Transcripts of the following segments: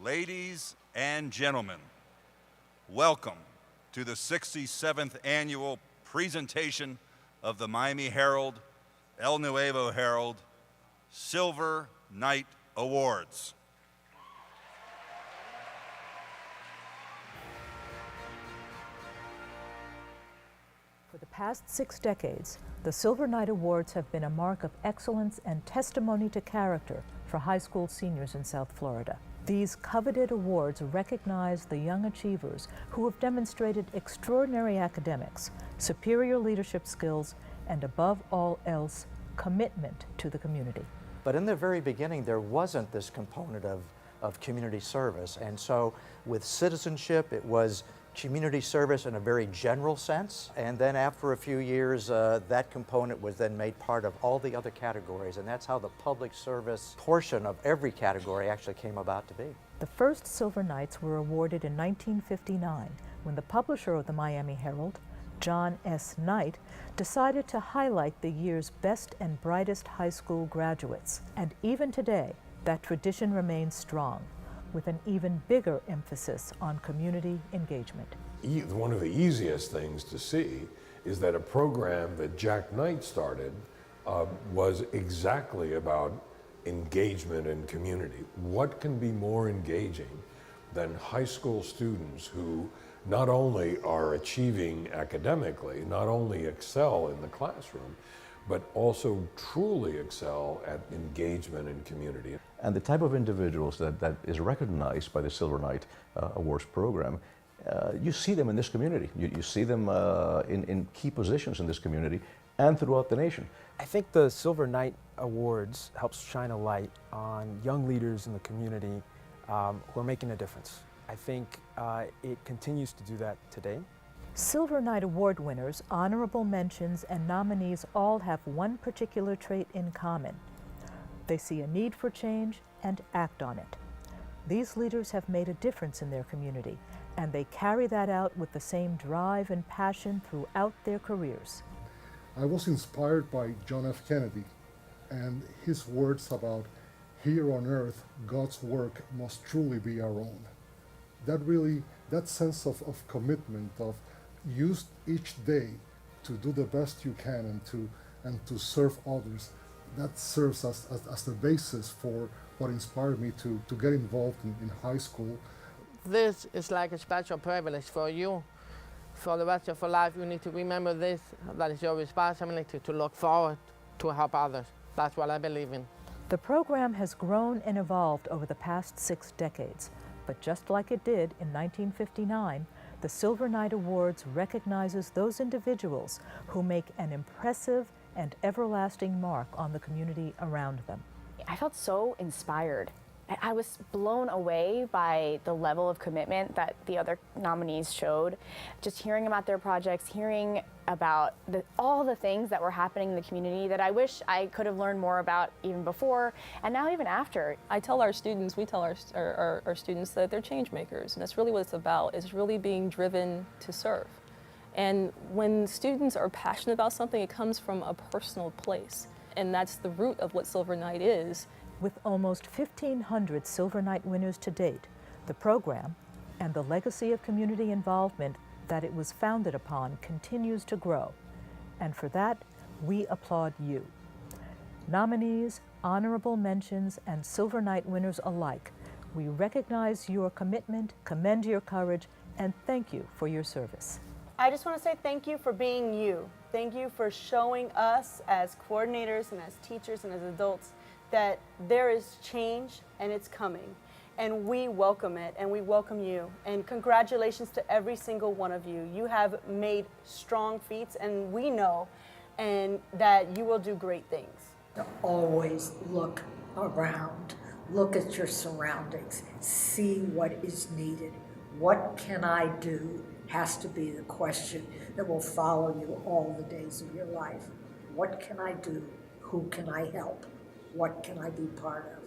Ladies and gentlemen, welcome to the 67th annual presentation of the Miami Herald, El Nuevo Herald Silver Knight Awards. For the past 6 decades, the Silver Knight Awards have been a mark of excellence and testimony to character for high school seniors in South Florida. These coveted awards recognize the young achievers who have demonstrated extraordinary academics, superior leadership skills, and above all else, commitment to the community. But in the very beginning, there wasn't this component of community service. And so with citizenship, it was community service in a very general sense. And then after a few years, that component was then made part of all the other categories. And that's how the public service portion of every category actually came about to be. The first Silver Knights were awarded in 1959 when the publisher of the Miami Herald, John S. Knight, decided to highlight the year's best and brightest high school graduates. And even today, that tradition remains strong, with an even bigger emphasis on community engagement. One of the easiest things to see is that a program that Jack Knight started was exactly about engagement and community. What can be more engaging than high school students who not only are achieving academically, not only excel in the classroom, but also truly excel at engagement in community. And the type of individuals that is recognized by the Silver Knight Awards program, you see them in this community. You see them in key positions in this community and throughout the nation. I think the Silver Knight Awards helps shine a light on young leaders in the community who are making a difference. I think it continues to do that today. Silver Knight Award winners, honorable mentions, and nominees all have one particular trait in common. They see a need for change and act on it. These leaders have made a difference in their community, and they carry that out with the same drive and passion throughout their careers. I was inspired by John F. Kennedy and his words about here on earth, God's work must truly be our own. That sense of commitment, of use each day to do the best you can and to serve others, that serves as the basis for what inspired me to get involved in high school. This is like a special privilege for you. For the rest of your life, you need to remember this, that is your responsibility to look forward to help others. That's what I believe in. The program has grown and evolved over the past 6 decades, but just like it did in 1959, the Silver Knight Awards recognizes those individuals who make an impressive and everlasting mark on the community around them. I felt so inspired. I was blown away by the level of commitment that the other nominees showed. Just hearing about their projects, hearing about all the things that were happening in the community that I wish I could have learned more about even before, and now even after. I tell our students, we tell our students that they're change makers, and that's really what it's about, is really being driven to serve. And when students are passionate about something, it comes from a personal place, and that's the root of what Silver Knight is. With almost 1,500 Silver Knight winners to date, the program and the legacy of community involvement that it was founded upon continues to grow. And for that, we applaud you. Nominees, honorable mentions, and Silver Knight winners alike, we recognize your commitment, commend your courage, and thank you for your service. I just want to say thank you for being you. Thank you for showing us as coordinators and as teachers and as adults that there is change and it's coming. And we welcome it and we welcome you. And congratulations to every single one of you. You have made strong feats, and we know and that you will do great things. Always look around, look at your surroundings, see what is needed. What can I do has to be the question that will follow you all the days of your life. What can I do? Who can I help? What can I be part of?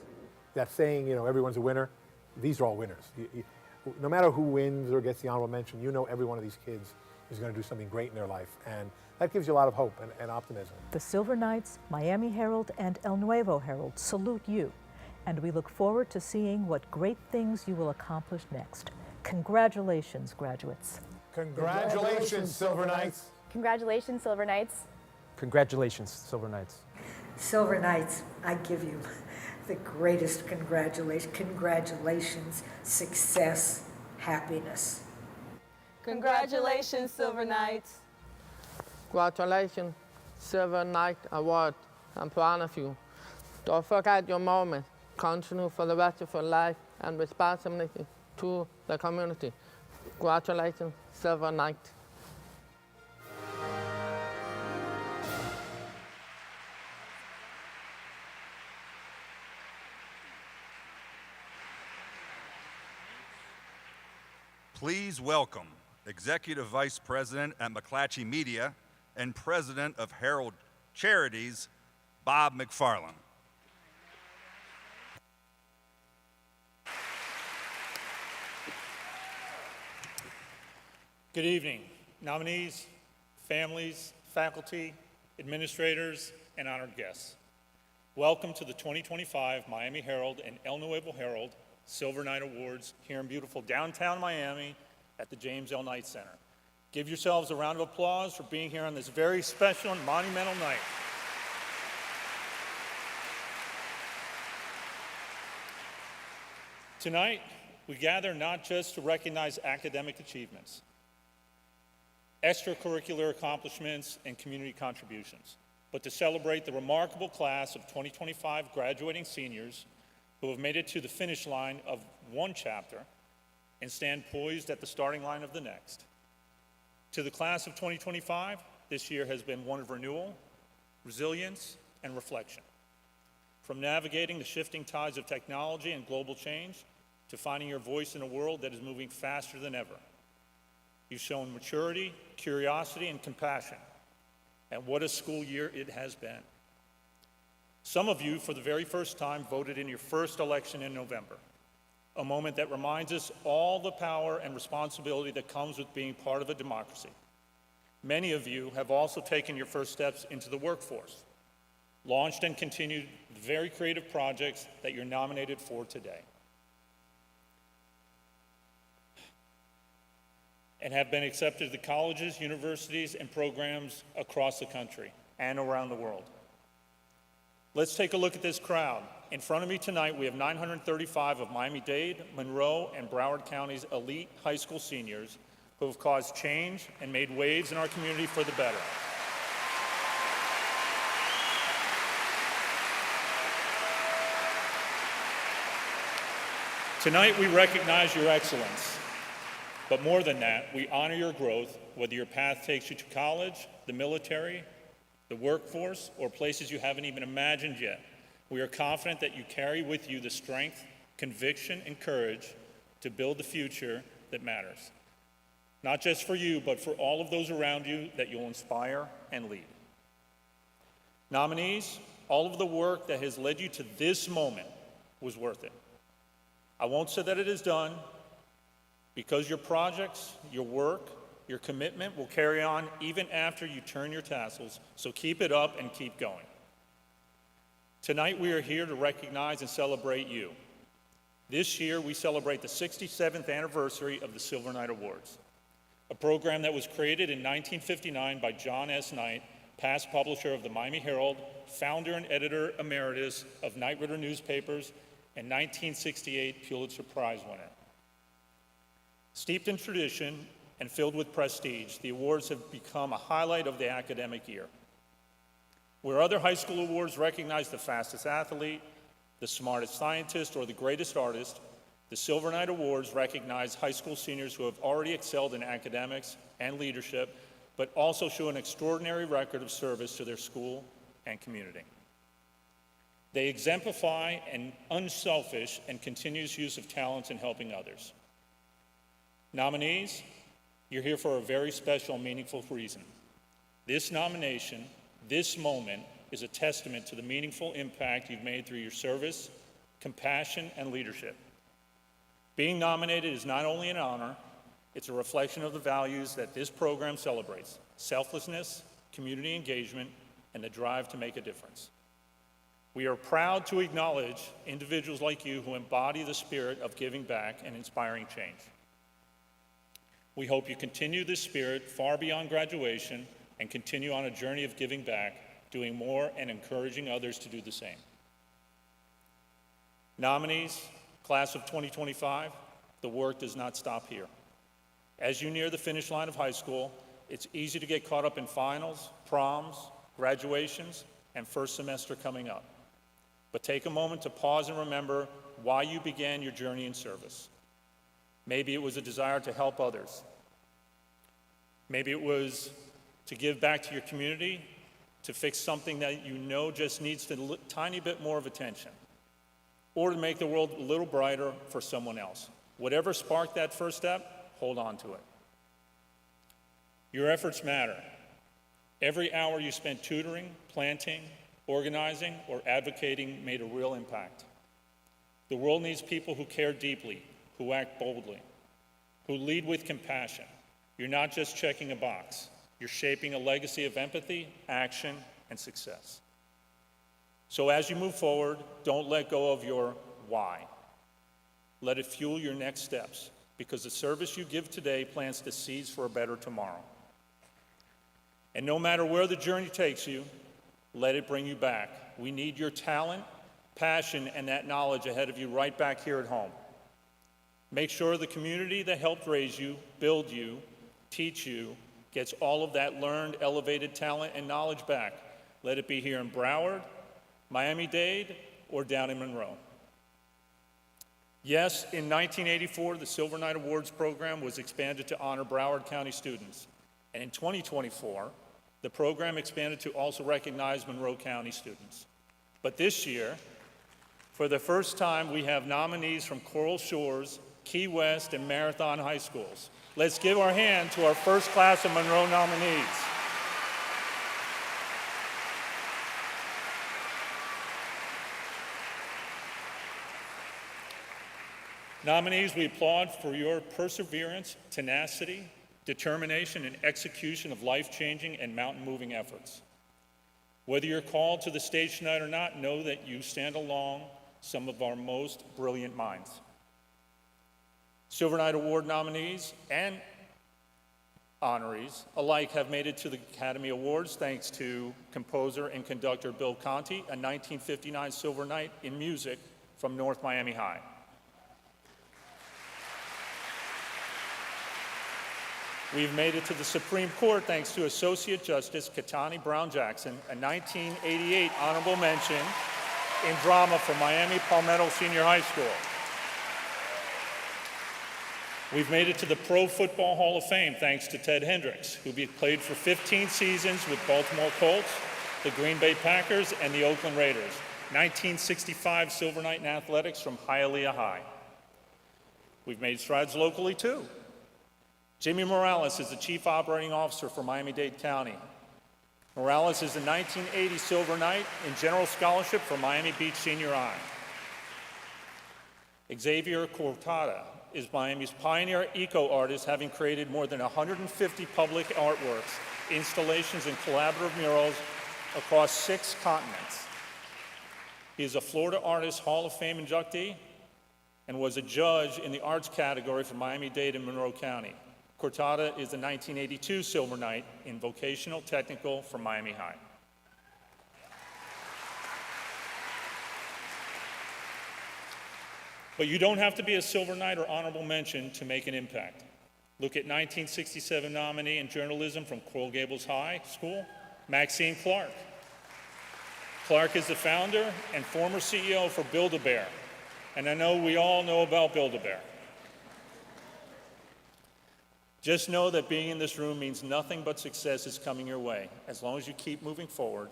That saying, you know, everyone's a winner, these are all winners. No matter who wins or gets the honorable mention, you know every one of these kids is going to do something great in their life, and that gives you a lot of hope and optimism. The Silver Knights, Miami Herald, and El Nuevo Herald salute you and we look forward to seeing what great things you will accomplish next. Congratulations, graduates. Congratulations, Silver Knights. Congratulations, Silver Knights. Congratulations, Silver Knights. Silver Knights, I give you the greatest congratulations, success, happiness. Congratulations, Silver Knights. Congratulations, Silver Knight Award. I'm proud of you. Don't forget your moment. Continue for the rest of your life and responsibility to the community. Congratulations, Silver Knight. Please welcome Executive Vice President at McClatchy Media and President of Herald Charities, Bob McFarland. Good evening, nominees, families, faculty, administrators, and honored guests. Welcome to the 2025 Miami Herald and El Nuevo Herald Silver Knight Awards here in beautiful downtown Miami at the James L. Knight Center. Give yourselves a round of applause for being here on this very special and monumental night. Tonight, we gather not just to recognize academic achievements, extracurricular accomplishments, and community contributions, but to celebrate the remarkable class of 2025 graduating seniors who have made it to the finish line of one chapter and stand poised at the starting line of the next. To the class of 2025, this year has been one of renewal, resilience, and reflection. From navigating the shifting tides of technology and global change to finding your voice in a world that is moving faster than ever. You've shown maturity, curiosity, and compassion. And what a school year it has been. Some of you, for the very first time, voted in your first election in November, a moment that reminds us all the power and responsibility that comes with being part of a democracy. Many of you have also taken your first steps into the workforce, launched and continued the very creative projects that you're nominated for today, and have been accepted to colleges, universities, and programs across the country and around the world. Let's take a look at this crowd. In front of me tonight, we have 935 of Miami-Dade, Monroe, and Broward County's elite high school seniors who have caused change and made waves in our community for the better. Tonight, we recognize your excellence. But more than that, we honor your growth, whether your path takes you to college, the military, the workforce, or places you haven't even imagined yet. We are confident that you carry with you the strength, conviction, and courage to build the future that matters. Not just for you, but for all of those around you that you'll inspire and lead. Nominees, all of the work that has led you to this moment was worth it. I won't say that it is done, because your projects, your work, your commitment will carry on even after you turn your tassels, so keep it up and keep going. Tonight we are here to recognize and celebrate you. This year we celebrate the 67th anniversary of the Silver Knight Awards, a program that was created in 1959 by John S. Knight, past publisher of the Miami Herald, founder and editor emeritus of Knight Ridder newspapers, and 1968 Pulitzer Prize winner. Steeped in tradition and filled with prestige, the awards have become a highlight of the academic year. Where other high school awards recognize the fastest athlete, the smartest scientist, or the greatest artist, the Silver Knight Awards recognize high school seniors who have already excelled in academics and leadership, but also show an extraordinary record of service to their school and community. They exemplify an unselfish and continuous use of talents in helping others. Nominees, you're here for a very special and meaningful reason. This nomination, this moment, is a testament to the meaningful impact you've made through your service, compassion, and leadership. Being nominated is not only an honor, it's a reflection of the values that this program celebrates: selflessness, community engagement, and the drive to make a difference. We are proud to acknowledge individuals like you who embody the spirit of giving back and inspiring change. We hope you continue this spirit far beyond graduation and continue on a journey of giving back, doing more, and encouraging others to do the same. Nominees, class of 2025, the work does not stop here. As you near the finish line of high school, it's easy to get caught up in finals, proms, graduations, and first semester coming up. But take a moment to pause and remember why you began your journey in service. Maybe it was a desire to help others. Maybe it was to give back to your community, to fix something that you know just needs a tiny bit more of attention, or to make the world a little brighter for someone else. Whatever sparked that first step, hold on to it. Your efforts matter. Every hour you spent tutoring, planting, organizing, or advocating made a real impact. The world needs people who care deeply, who act boldly, who lead with compassion. You're not just checking a box. You're shaping a legacy of empathy, action, and success. So as you move forward, don't let go of your why. Let it fuel your next steps, because the service you give today plants the seeds for a better tomorrow. And no matter where the journey takes you, let it bring you back. We need your talent, passion, and that knowledge ahead of you right back here at home. Make sure the community that helped raise you, build you, teach you, gets all of that learned, elevated talent and knowledge back. Let it be here in Broward, Miami-Dade, or down in Monroe. Yes, in 1984, the Silver Knight Awards program was expanded to honor Broward County students. And in 2024, the program expanded to also recognize Monroe County students. But this year, for the first time, we have nominees from Coral Shores, Key West, and Marathon High Schools. Let's give our hand to our first class of Monroe nominees. Nominees, we applaud for your perseverance, tenacity, determination, and execution of life-changing and mountain-moving efforts. Whether you're called to the stage tonight or not, know that you stand along some of our most brilliant minds. Silver Knight Award nominees and honorees alike have made it to the Academy Awards thanks to composer and conductor Bill Conti, a 1959 Silver Knight in music from North Miami High. We've made it to the Supreme Court thanks to Associate Justice Katani Brown Jackson, a 1988 honorable mention in drama from Miami Palmetto Senior High School. We've made it to the Pro Football Hall of Fame thanks to Ted Hendricks, who played for 15 seasons with Baltimore Colts, the Green Bay Packers, and the Oakland Raiders. 1965 Silver Knight in athletics from Hialeah High. We've made strides locally too. Jimmy Morales is the Chief Operating Officer for Miami-Dade County. Morales is the 1980 Silver Knight in General Scholarship for Miami Beach Senior High. Xavier Cortada is Miami's pioneer eco-artist, having created more than 150 public artworks, installations, and collaborative murals across 6 continents. He is a Florida Artists Hall of Fame inductee and was a judge in the arts category for Miami-Dade and Monroe County. Cortada is the 1982 Silver Knight in Vocational Technical from Miami High. But you don't have to be a Silver Knight or honorable mention to make an impact. Look at 1967 nominee in journalism from Coral Gables High School, Maxine Clark. Clark is the founder and former CEO for Build-A-Bear, and I know we all know about Build-A-Bear. Just know that being in this room means nothing but success is coming your way, as long as you keep moving forward,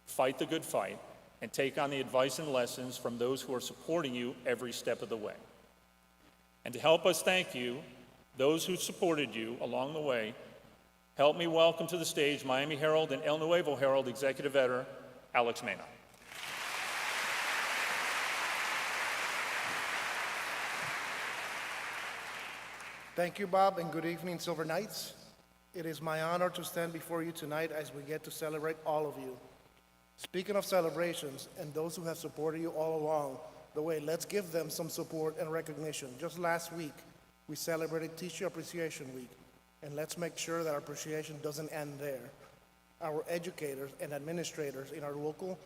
fight the good fight, and take on the advice and lessons from those who are supporting you every step of the way. And to help us thank you, those who supported you along the way, help me welcome to the stage Miami Herald and El Nuevo Herald Executive Editor, Alex Mena. Thank you, Bob, and good evening, Silver Knights. It is my honor to stand before you tonight as we get to celebrate all of you. Speaking of celebrations and those who have supported you all along the way, let's give them some support and recognition. Just last week, we celebrated Teacher Appreciation Week, and let's make sure that our appreciation doesn't end there. Our educators and administrators in our local,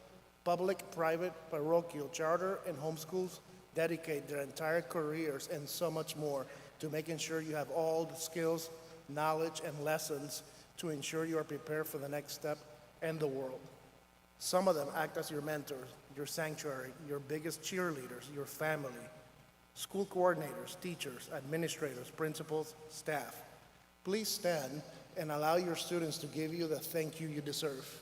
public, private, parochial, charter, and homeschools dedicate their entire careers and so much more to making sure you have all the skills, knowledge, and lessons to ensure you are prepared for the next step and the world. Some of them act as your mentors, your sanctuary, your biggest cheerleaders, your family, school coordinators, teachers, administrators, principals, staff. Please stand and allow your students to give you the thank you you deserve.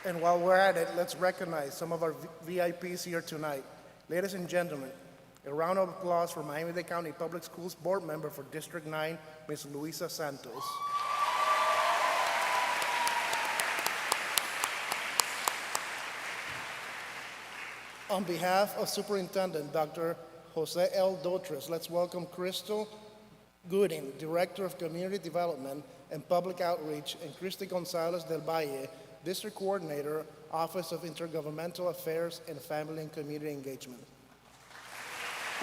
And while we're at it, let's recognize some of our VIPs here tonight. Ladies and gentlemen, a round of applause for Miami-Dade County Public Schools Board Member for District 9, Ms. Luisa Santos. On behalf of Superintendent Dr. Jose L. Dotres, let's welcome Crystal Gooding, Director of Community Development and Public Outreach, and Christy Gonzalez del Valle, District Coordinator, Office of Intergovernmental Affairs and Family and Community Engagement.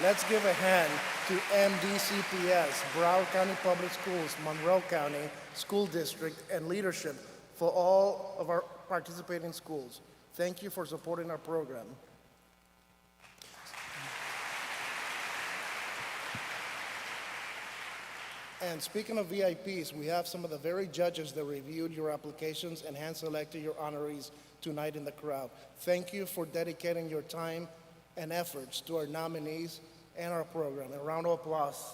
Let's give a hand to MDCPS, Broward County Public Schools, Monroe County School District, and leadership for all of our participating schools. Thank you for supporting our program. And speaking of VIPs, we have some of the very judges that reviewed your applications and hand-selected your honorees tonight in the crowd. Thank you for dedicating your time and efforts to our nominees and our program. A round of applause.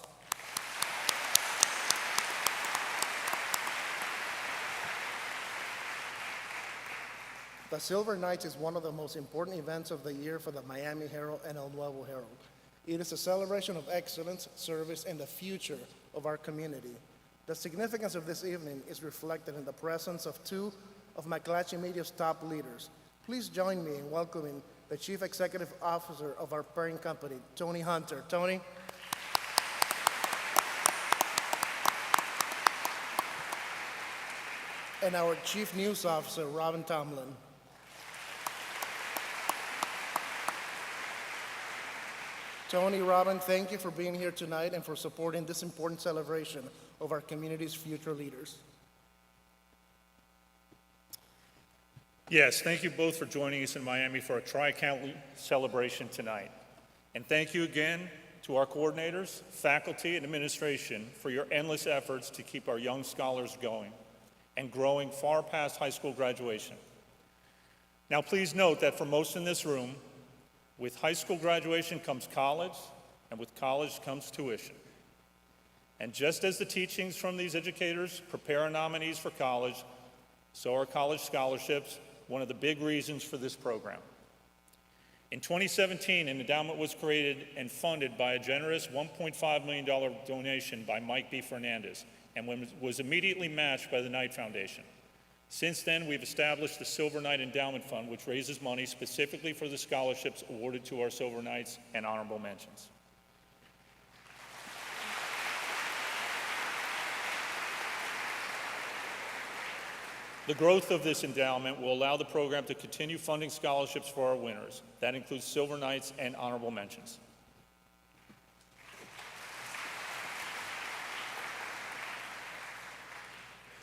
The Silver Nights is one of the most important events of the year for the Miami Herald and El Nuevo Herald. It is a celebration of excellence, service, and the future of our community. The significance of this evening is reflected in the presence of two of McClatchy Media's top leaders. Please join me in welcoming the Chief Executive Officer of our parent company, Tony Hunter. Tony. And our Chief News Officer, Robin Tomlin. Tony, Robin, thank you for being here tonight and for supporting this important celebration of our community's future leaders. Yes, thank you both for joining us in Miami for a Tri-County celebration tonight. And thank you again to our coordinators, faculty, and administration for your endless efforts to keep our young scholars going and growing far past high school graduation. Now, please note that for most in this room, with high school graduation comes college, and with college comes tuition. And just as the teachings from these educators prepare our nominees for college, so are college scholarships, one of the big reasons for this program. In 2017, an endowment was created and funded by a generous $1.5 million donation by Mike B. Fernandez, and was immediately matched by the Knight Foundation. Since then, we've established the Silver Knight Endowment Fund, which raises money specifically for the scholarships awarded to our Silver Knights and honorable mentions. The growth of this endowment will allow the program to continue funding scholarships for our winners. That includes Silver Knights and honorable mentions.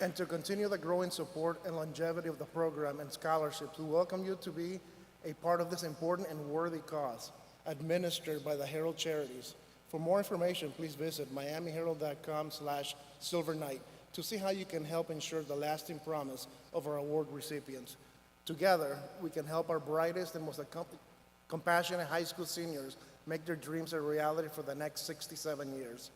And to continue the growing support and longevity of the program and scholarships, we welcome you to be a part of this important and worthy cause, administered by the Herald Charities. For more information, please visit miamiherald.com/silvernight to see how you can help ensure the lasting promise of our award recipients. Together, we can help our brightest and most compassionate high school seniors make their dreams a reality for the next 67 years.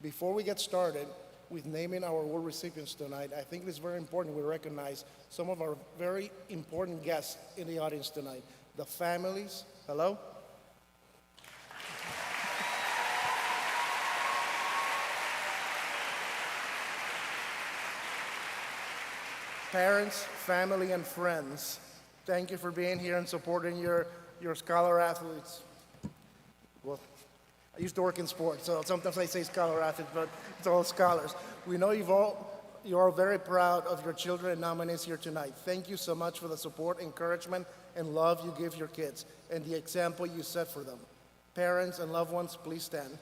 Before we get started with naming our award recipients tonight, I think it is very important we recognize some of our very important guests in the audience tonight. The families, hello? Parents, family, and friends, thank you for being here and supporting your scholar athletes. Well, I used to work in sports, so sometimes I say scholar athletes, but it's all scholars. We know you are very proud of your children and nominees here tonight. Thank you so much for the support, encouragement, and love you give your kids and the example you set for them. Parents and loved ones, please stand.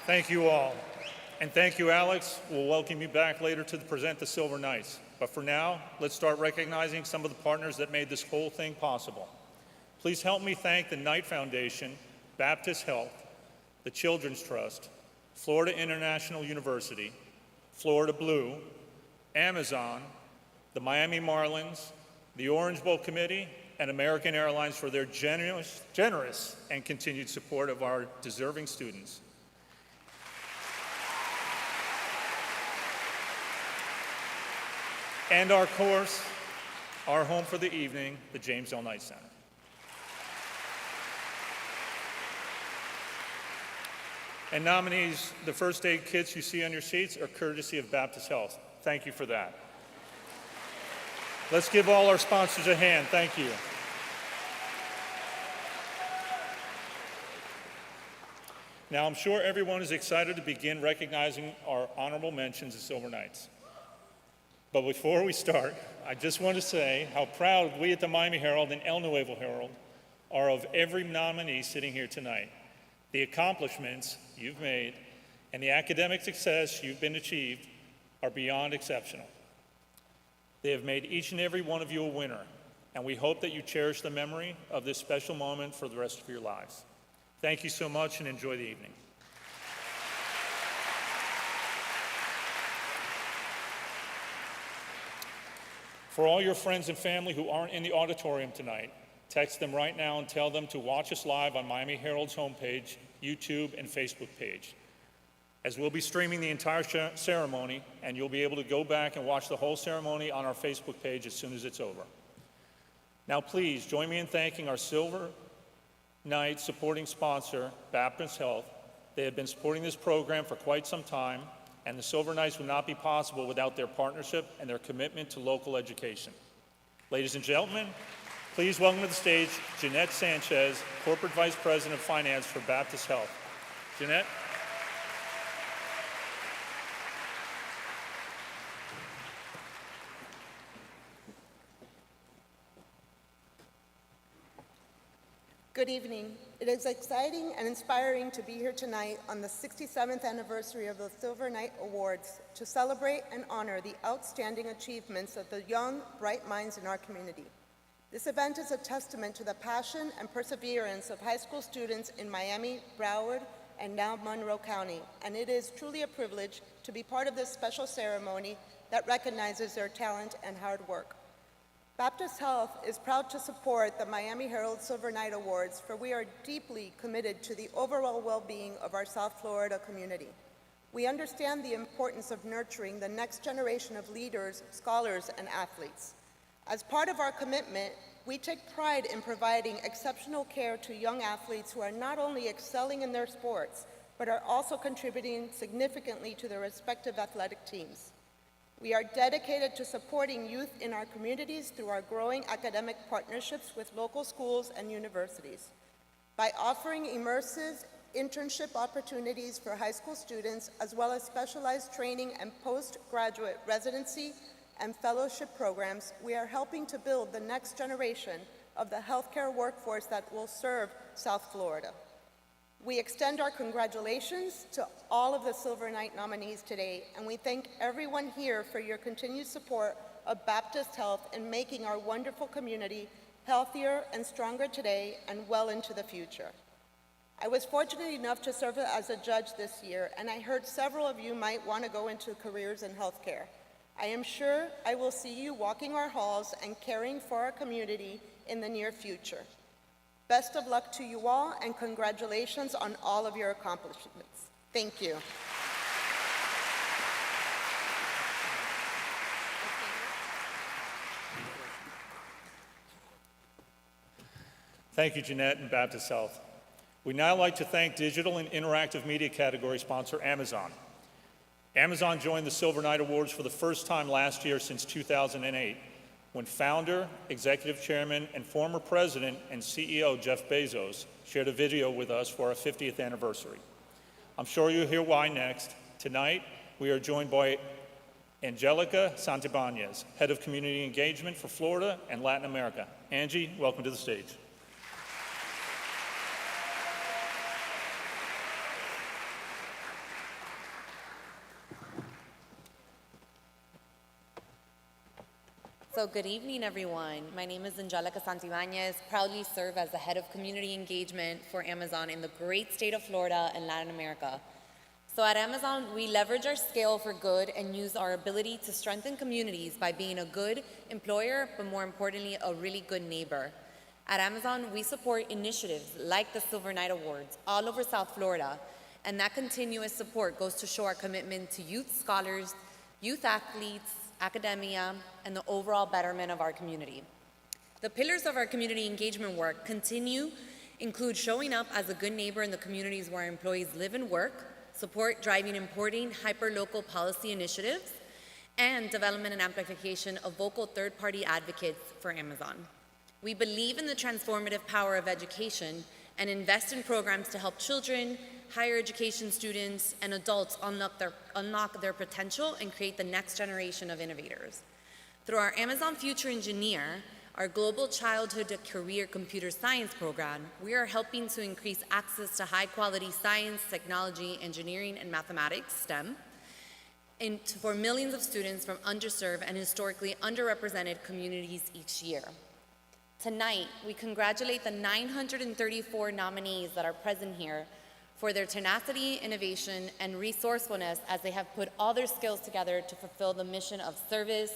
Thank you all. And thank you, Alex. We'll welcome you back later to present the Silver Knights. But for now, let's start recognizing some of the partners that made this whole thing possible. Please help me thank the Knight Foundation, Baptist Health, the Children's Trust, Florida International University, Florida Blue, Amazon, the Miami Marlins, the Orange Bowl Committee, and American Airlines for their generous and continued support of our deserving students. And our course, our home for the evening, the James L. Knight Center. And nominees, the first aid kits you see on your seats are courtesy of Baptist Health. Thank you for that. Let's give all our sponsors a hand. Thank you. Now, I'm sure everyone is excited to begin recognizing our honorable mentions as Silver Knights. But before we start, I just want to say how proud we at the Miami Herald and El Nuevo Herald are of every nominee sitting here tonight. The accomplishments you've made and the academic success you've been achieved are beyond exceptional. They have made each and every one of you a winner, and we hope that you cherish the memory of this special moment for the rest of your lives. Thank you so much and enjoy the evening. For all your friends and family who aren't in the auditorium tonight, text them right now and tell them to watch us live on Miami Herald's homepage, YouTube, and Facebook page. As we'll be streaming the entire ceremony, and you'll be able to go back and watch the whole ceremony on our Facebook page as soon as it's over. Now please join me in thanking our Silver Knight supporting sponsor, Baptist Health. They have been supporting this program for quite some time, and the Silver Knights would not be possible without their partnership and their commitment to local education. Ladies and gentlemen, please welcome to the stage Jeanette Sanchez, Corporate Vice President of Finance for Baptist Health. Jeanette? Good evening. It is exciting and inspiring to be here tonight on the 67th anniversary of the Silver Knight Awards to celebrate and honor the outstanding achievements of the young, bright minds in our community. This event is a testament to the passion and perseverance of high school students in Miami, Broward, and now Monroe County, and it is truly a privilege to be part of this special ceremony that recognizes their talent and hard work. Baptist Health is proud to support the Miami Herald Silver Knight Awards, for we are deeply committed to the overall well-being of our South Florida community. We understand the importance of nurturing the next generation of leaders, scholars, and athletes. As part of our commitment, we take pride in providing exceptional care to young athletes who are not only excelling in their sports, but are also contributing significantly to their respective athletic teams. We are dedicated to supporting youth in our communities through our growing academic partnerships with local schools and universities. By offering immersive internship opportunities for high school students, as well as specialized training and postgraduate residency and fellowship programs, we are helping to build the next generation of the healthcare workforce that will serve South Florida. We extend our congratulations to all of the Silver Knight nominees today, and we thank everyone here for your continued support of Baptist Health in making our wonderful community healthier and stronger today and well into the future. I was fortunate enough to serve as a judge this year, and I heard several of you might want to go into careers in healthcare. I am sure I will see you walking our halls and caring for our community in the near future. Best of luck to you all, and congratulations on all of your accomplishments. Thank you. Thank you, Jeanette and Baptist Health. We'd now like to thank digital and interactive media category sponsor Amazon. Amazon joined the Silver Knight Awards for the first time last year since 2008, when founder, executive chairman, and former president and CEO Jeff Bezos shared a video with us for our 50th anniversary. I'm sure you'll hear why next. Tonight, we are joined by Angelica Santibanez, Head of Community Engagement for Florida and Latin America. Angie, welcome to the stage. So good evening, everyone. My name is Angelica Santibanez, proudly serve as the Head of Community Engagement for Amazon in the great state of Florida and Latin America. So at Amazon, we leverage our scale for good and use our ability to strengthen communities by being a good employer, but more importantly, a really good neighbor. At Amazon, we support initiatives like the Silver Knight Awards all over South Florida, and that continuous support goes to show our commitment to youth scholars, youth athletes, academia, and the overall betterment of our community. The pillars of our community engagement work include showing up as a good neighbor in the communities where our employees live and work, support driving important hyper-local policy initiatives, and development and amplification of vocal third-party advocates for Amazon. We believe in the transformative power of education and invest in programs to help children, higher education students, and adults unlock their potential and create the next generation of innovators. Through our Amazon Future Engineer, our global childhood to career computer science program, we are helping to increase access to high-quality science, technology, engineering, and mathematics, STEM, for millions of students from underserved and historically underrepresented communities each year. Tonight, we congratulate the 934 nominees that are present here for their tenacity, innovation, and resourcefulness as they have put all their skills together to fulfill the mission of service,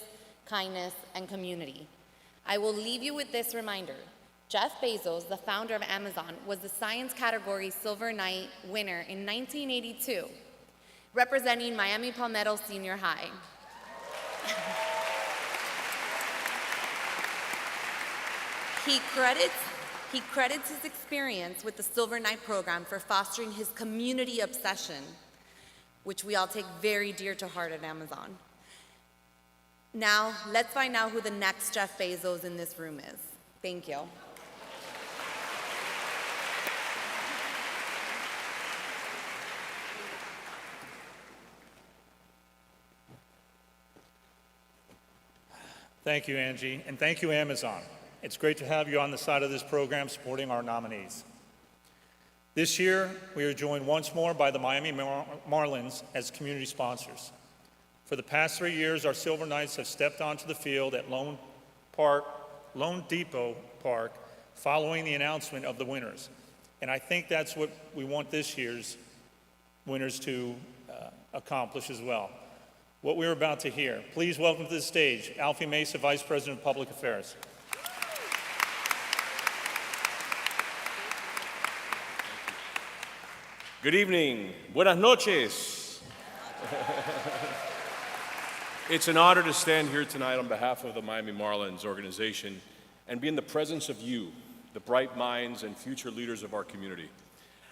kindness, and community. I will leave you with this reminder. Jeff Bezos, the founder of Amazon, was the science category Silver Knight winner in 1982, representing Miami Palmetto Senior High. He credits his experience with the Silver Knight program for fostering his community obsession, which we all take very dear to heart at Amazon. Now, let's find out who the next Jeff Bezos in this room is. Thank you. Thank you, Angie, and thank you, Amazon. It's great to have you on the side of this program supporting our nominees. This year, we are joined once more by the Miami Marlins as community sponsors. For the past 3 years, our Silver Knights have stepped onto the field at Lone Depot Park following the announcement of the winners. And I think that's what we want this year's winners to accomplish as well. What we're about to hear. Please welcome to the stage Alfie Mesa, Vice President of Public Affairs. Good evening. Buenas noches. It's an honor to stand here tonight on behalf of the Miami Marlins organization and be in the presence of you, the bright minds and future leaders of our community.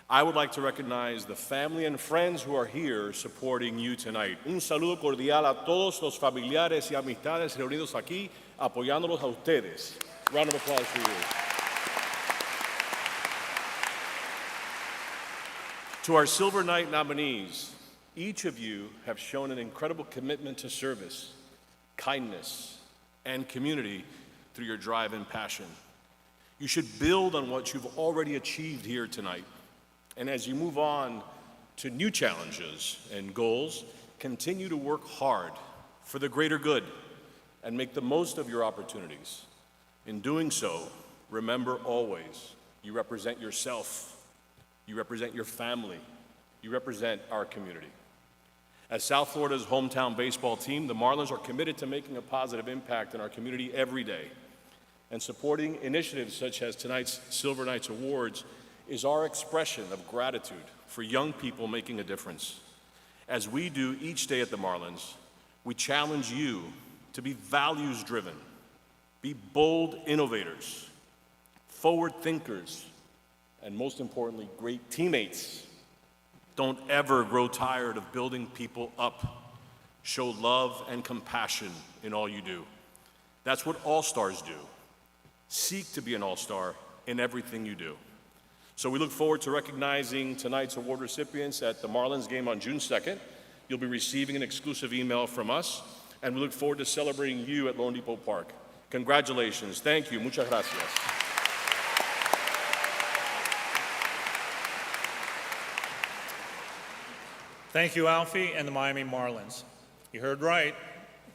I would like to recognize the family and friends who are here supporting you tonight. Un saludo cordial a todos los familiares y amistades reunidos aquí, apoyándolos a ustedes. Round of applause for you. To our Silver Knight nominees, each of you have shown an incredible commitment to service, kindness, and community through your drive and passion. You should build on what you've already achieved here tonight. And as you move on to new challenges and goals, continue to work hard for the greater good and make the most of your opportunities. In doing so, remember always, you represent yourself. You represent your family. You represent our community. As South Florida's hometown baseball team, the Marlins are committed to making a positive impact in our community every day. And supporting initiatives such as tonight's Silver Knights Awards is our expression of gratitude for young people making a difference. As we do each day at the Marlins, we challenge you to be values-driven, be bold innovators, forward thinkers, and most importantly, great teammates. Don't ever grow tired of building people up. Show love and compassion in all you do. That's what all-stars do. Seek to be an all-star in everything you do. So we look forward to recognizing tonight's award recipients at the Marlins game on June 2nd. You'll be receiving an exclusive email from us, and we look forward to celebrating you at Lone Depot Park. Congratulations. Thank you. Muchas gracias. Thank you, Alfie and the Miami Marlins. You heard right.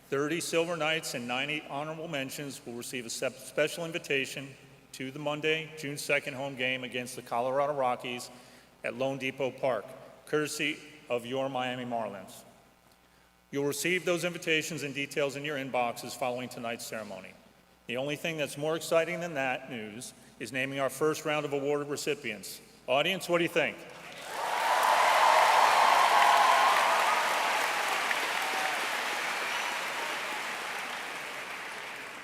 30 Silver Knights and 90 honorable mentions will receive a special invitation to the Monday, June 2nd home game against the Colorado Rockies at Lone Depot Park, courtesy of your Miami Marlins. You'll receive those invitations and details in your inboxes following tonight's ceremony. The only thing that's more exciting than that news is naming our first round of award recipients. Audience, what do you think?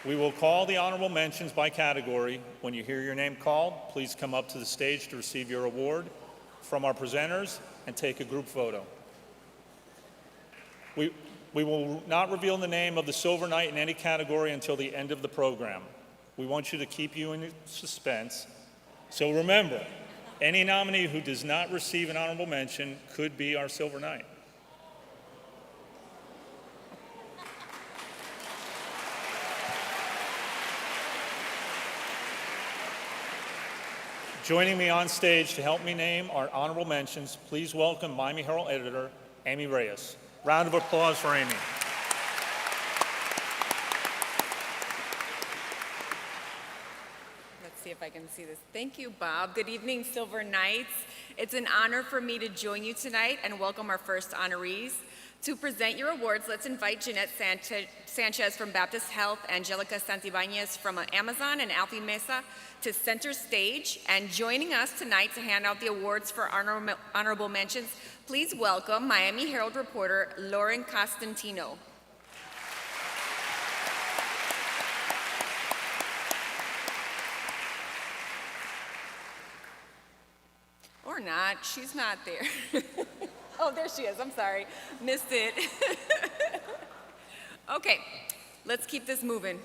We will call the honorable mentions by category. When you hear your name called, please come up to the stage to receive your award from our presenters and take a group photo. We will not reveal the name of the Silver Knight in any category until the end of the program. We want you to keep you in suspense. So remember, any nominee who does not receive an honorable mention could be our Silver Knight. Joining me on stage to help me name our honorable mentions, please welcome Miami Herald editor, Amy Reyes. Round of applause for Amy. Let's see if I can see this. Thank you, Bob. Good evening, Silver Knights. It's an honor for me to join you tonight and welcome our first honorees. To present your awards, let's invite Jeanette Sanchez from Baptist Health, Angelica Santibáñez from Amazon, and Alfie Mesa to center stage. And joining us tonight to hand out the awards for honorable mentions, please welcome Miami Herald reporter Lauren Costantino. Or not, she's not there. Oh, there she is, I'm sorry, missed it. Okay, let's keep this moving.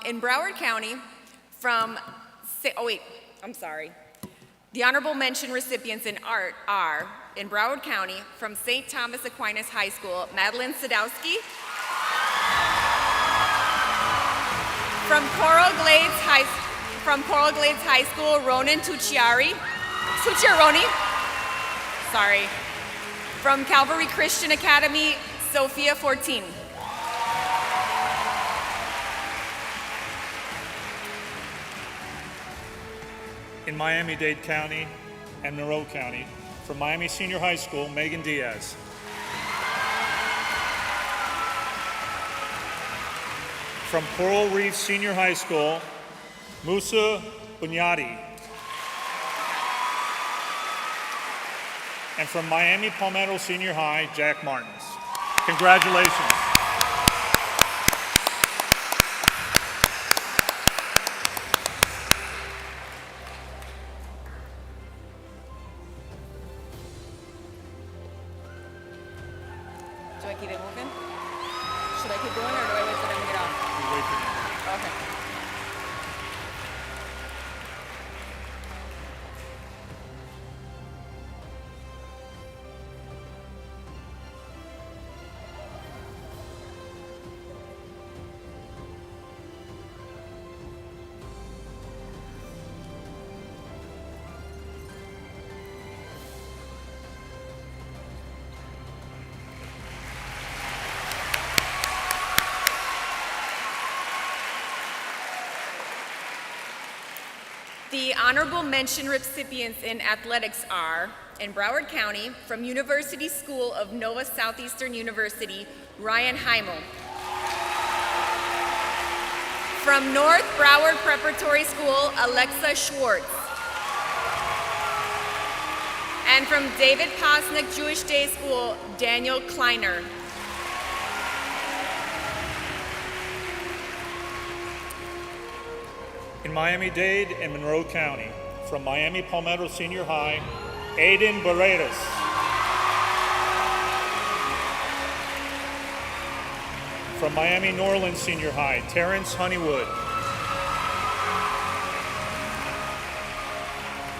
In Broward County, The honorable mention recipients in art are, in Broward County, from St. Thomas Aquinas High School, Madeline Sadowski. From Coral Glades High School, Ronan Tucciaroni. Sorry. From Calvary Christian Academy, Sophia 14. In Miami-Dade County and Monroe County, from Miami Senior High School, Megan Diaz. From Coral Reef Senior High School, Musa Bunyadi. And from Miami Palmetto Senior High, Jack Martins. Congratulations. Do I keep it moving? Should I keep going or do I wait for them to get off? We wait for them. Okay. The honorable mention recipients in athletics are, in Broward County, from University School of Nova Southeastern University, Ryan Heimel. From North Broward Preparatory School, Alexa Schwartz. And from David Posnick Jewish Day School, Daniel Kleiner. In Miami-Dade and Monroe County, from Miami Palmetto Senior High, Aiden Barreras. From Miami Norland Senior High, Terrence Honeywood.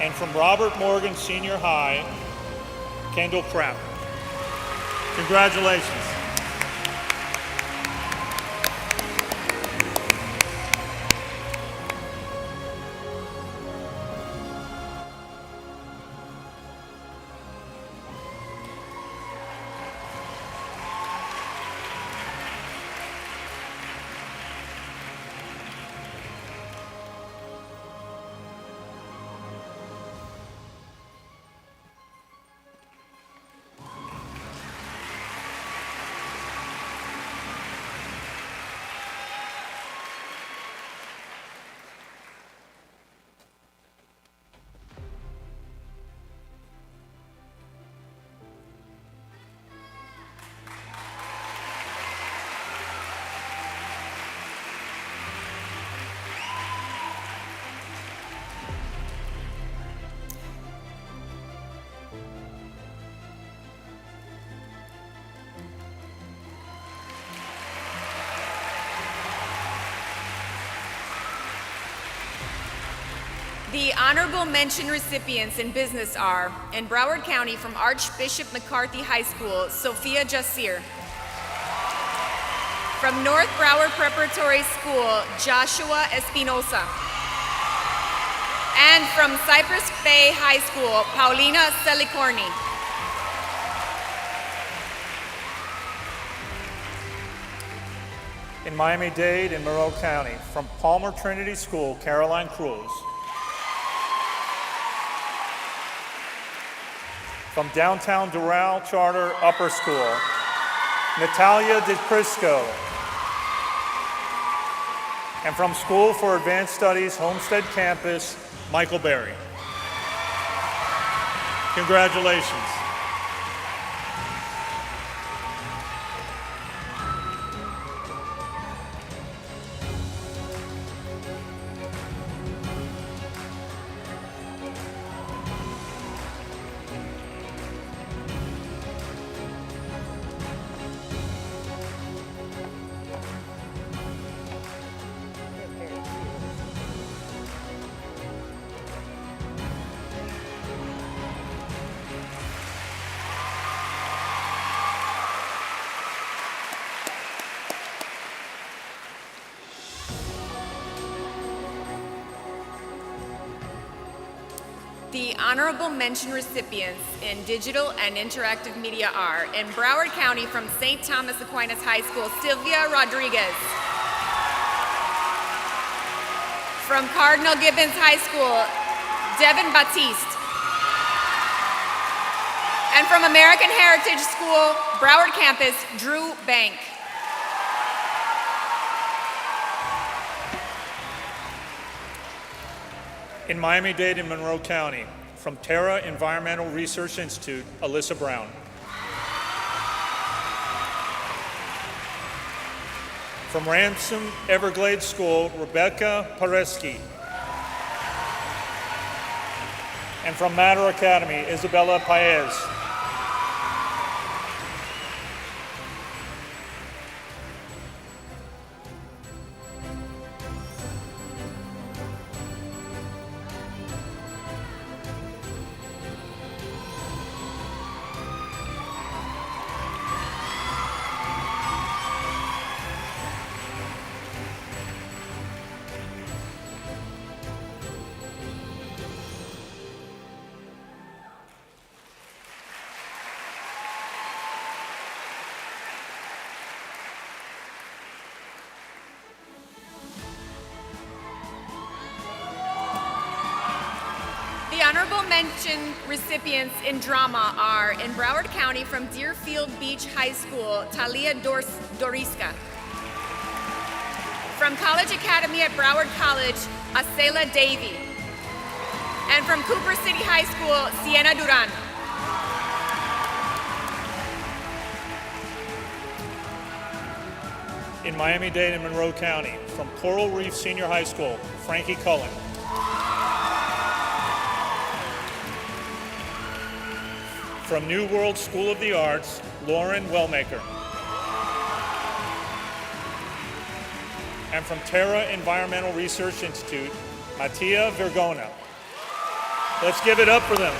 And from Robert Morgan Senior High, Kendall Krapp. Congratulations. The honorable mention recipients in business are, in Broward County from Archbishop McCarthy High School, Sophia Jasir. From North Broward Preparatory School, Joshua Espinosa. And from Cypress Bay High School, Paulina Celicorni. In Miami-Dade and Monroe County, from Palmer Trinity School, Caroline Cruz. From Downtown Doral Charter Upper School, Natalia DePrisco. And from School for Advanced Studies, Homestead Campus, Michael Berry. Congratulations. The honorable mention recipients in digital and interactive media are, in Broward County from St. Thomas Aquinas High School, Sylvia Rodriguez. From Cardinal Gibbons High School, Devin Batiste. And from American Heritage School, Broward Campus, Drew Bank. In Miami-Dade and Monroe County, from Terra Environmental Research Institute, Alyssa Brown. From Ransom Everglades School, Rebecca Pareski. And from Matter Academy, Isabella Paez. The honorable mention recipients in drama are, in Broward County from Deerfield Beach High School, Talia Doriska. From College Academy at Broward College, Acela Davey. And from Cooper City High School, Sienna Duran. In Miami-Dade and Monroe County, from Coral Reef Senior High School, Frankie Cullen. From New World School of the Arts, Lauren Wellmaker. And from Terra Environmental Research Institute, Mattia Vergona. Let's give it up for them.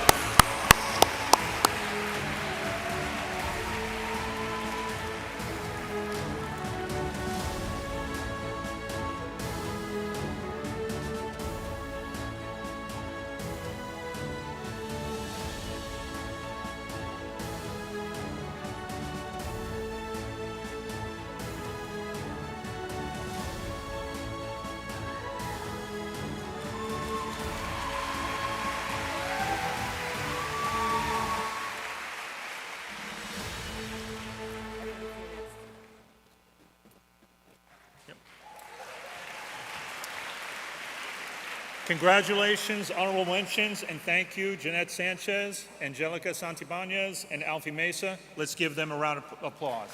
Congratulations, honorable mentions, and thank you, Jeanette Sanchez, Angelica Santibanez, and Alfie Mesa. Let's give them a round of applause.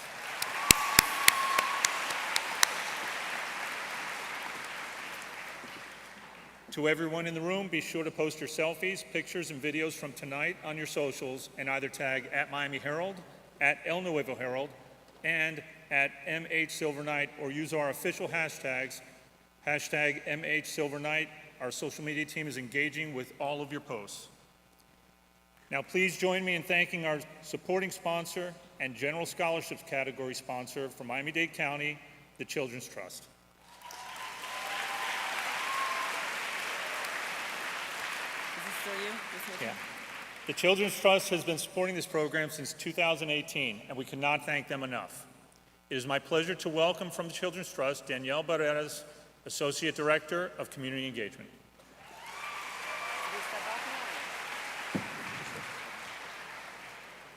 To everyone in the room, be sure to post your selfies, pictures, and videos from tonight on your socials and either tag at Miami Herald, at El Nuevo Herald, and at MHSilverNight, or use our official hashtags, hashtag MHSilverNight. Our social media team is engaging with all of your posts. Now please join me in thanking our supporting sponsor and general scholarships category sponsor for Miami-Dade County, the Children's Trust. Is this still you? Yeah. The Children's Trust has been supporting this program since 2018, and we cannot thank them enough. It is my pleasure to welcome from the Children's Trust, Danielle Barreras, Associate Director of Community Engagement.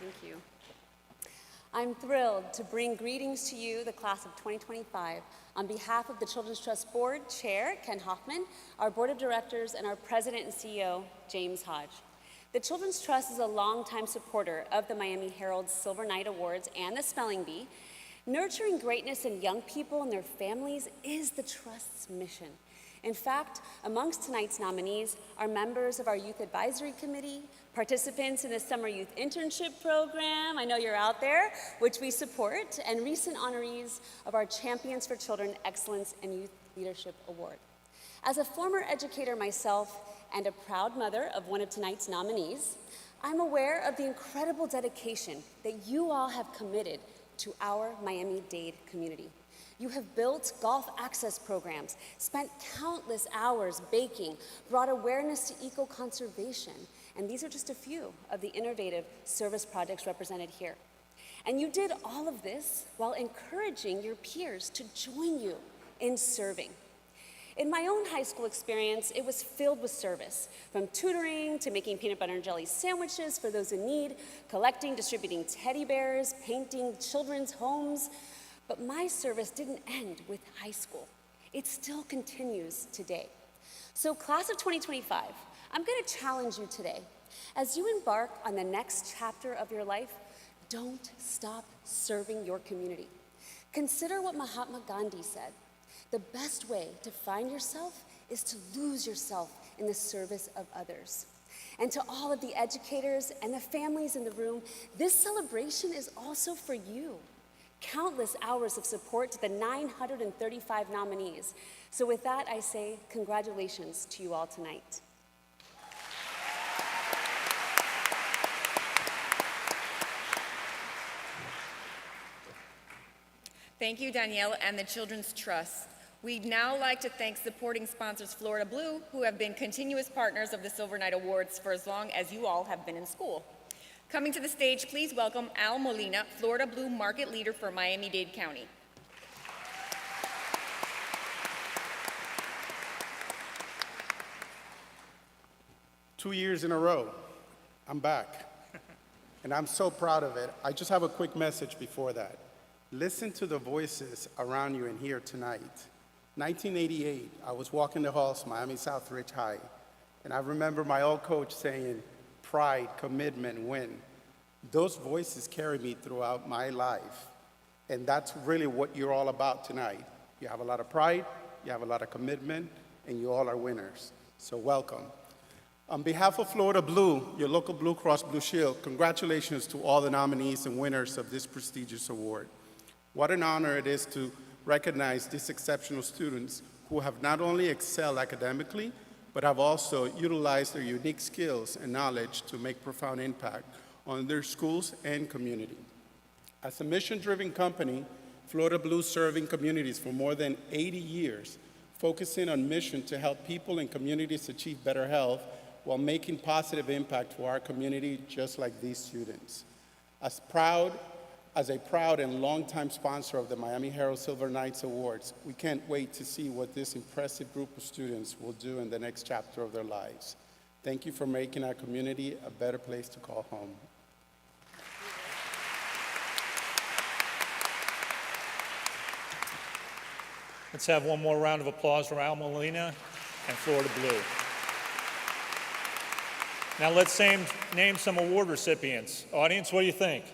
Thank you. I'm thrilled to bring greetings to you, the class of 2025, on behalf of the Children's Trust Board Chair, Ken Hoffman, our Board of Directors, and our President and CEO, James Hodge. The Children's Trust is a longtime supporter of the Miami Herald's Silver Knight Awards and the Spelling Bee. Nurturing greatness in young people and their families is the Trust's mission. In fact, amongst tonight's nominees are members of our Youth Advisory Committee, participants in the Summer Youth Internship Program, I know you're out there, which we support, and recent honorees of our Champions for Children Excellence and Youth Leadership Award. As a former educator myself and a proud mother of one of tonight's nominees, I'm aware of the incredible dedication that you all have committed to our Miami-Dade community. You have built golf access programs, spent countless hours baking, brought awareness to eco-conservation, and these are just a few of the innovative service projects represented here. And you did all of this while encouraging your peers to join you in serving. In my own high school experience, it was filled with service, from tutoring to making peanut butter and jelly sandwiches for those in need, collecting, distributing teddy bears, painting children's homes. But my service didn't end with high school. It still continues today. So class of 2025, I'm going to challenge you today. As you embark on the next chapter of your life, don't stop serving your community. Consider what Mahatma Gandhi said. The best way to find yourself is to lose yourself in the service of others. And to all of the educators and the families in the room, this celebration is also for you. Countless hours of support to the 935 nominees. So with that, I say congratulations to you all tonight. Thank you, Danielle and the Children's Trust. We'd now like to thank supporting sponsors Florida Blue, who have been continuous partners of the Silver Knight Awards for as long as you all have been in school. Coming to the stage, please welcome Al Molina, Florida Blue Market Leader for Miami-Dade County. Two years in a row, I'm back. And I'm so proud of it. I just have a quick message before that. Listen to the voices around you in here tonight. 1988, I was walking the halls, Miami Southridge High, and I remember my old coach saying, pride, commitment, win. Those voices carry me throughout my life, and that's really what you're all about tonight. You have a lot of pride, you have a lot of commitment, and you all are winners. So welcome. On behalf of Florida Blue, your local Blue Cross Blue Shield, congratulations to all the nominees and winners of this prestigious award. What an honor it is to recognize these exceptional students who have not only excelled academically, but have also utilized their unique skills and knowledge to make profound impact on their schools and community. As a mission-driven company, Florida Blue serving communities for more than 80 years, focusing on mission to help people and communities achieve better health while making positive impact for our community, just like these students. As a proud and longtime sponsor of the Miami Herald Silver Knights Awards, we can't wait to see what this impressive group of students will do in the next chapter of their lives. Thank you for making our community a better place to call home. Let's have one more round of applause for Al Molina and Florida Blue. Now let's name some award recipients. Audience, what do you think?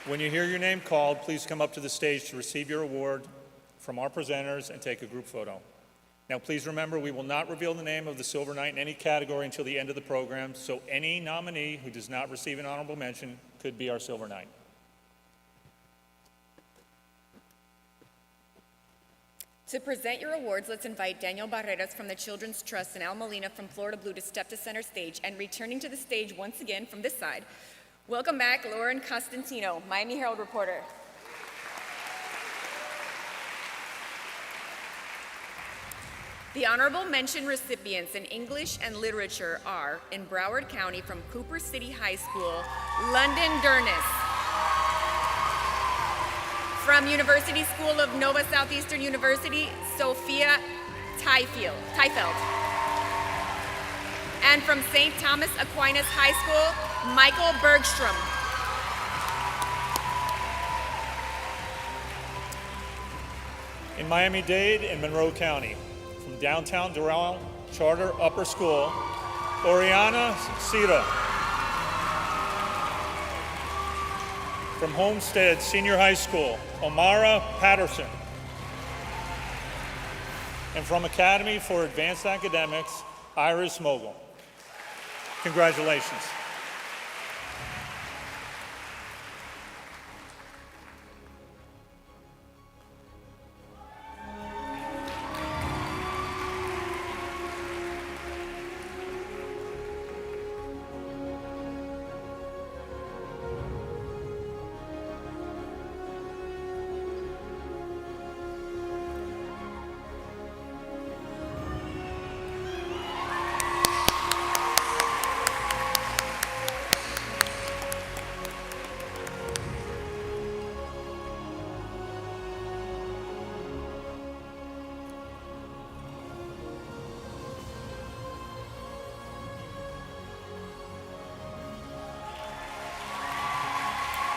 When you hear your name called, please come up to the stage to receive your award from our presenters and take a group photo. Now please remember, we will not reveal the name of the Silver Knight in any category until the end of the program, so any nominee who does not receive an honorable mention could be our Silver Knight. To present your awards, let's invite Daniel Barreras from the Children's Trust and Al Molina from Florida Blue to step to center stage. And returning to the stage once again from this side, welcome back Lauren Costantino, Miami Herald reporter. The honorable mention recipients in English and literature are, in Broward County from Cooper City High School, London Durnis. From University School of Nova Southeastern University, Sophia Teifeld. And from St. Thomas Aquinas High School, Michael Bergstrom. In Miami-Dade and Monroe County, from downtown Doral Charter Upper School, Oriana Sira. From Homestead Senior High School, Omara Patterson. And from Academy for Advanced Academics, Iris Mogul. Congratulations.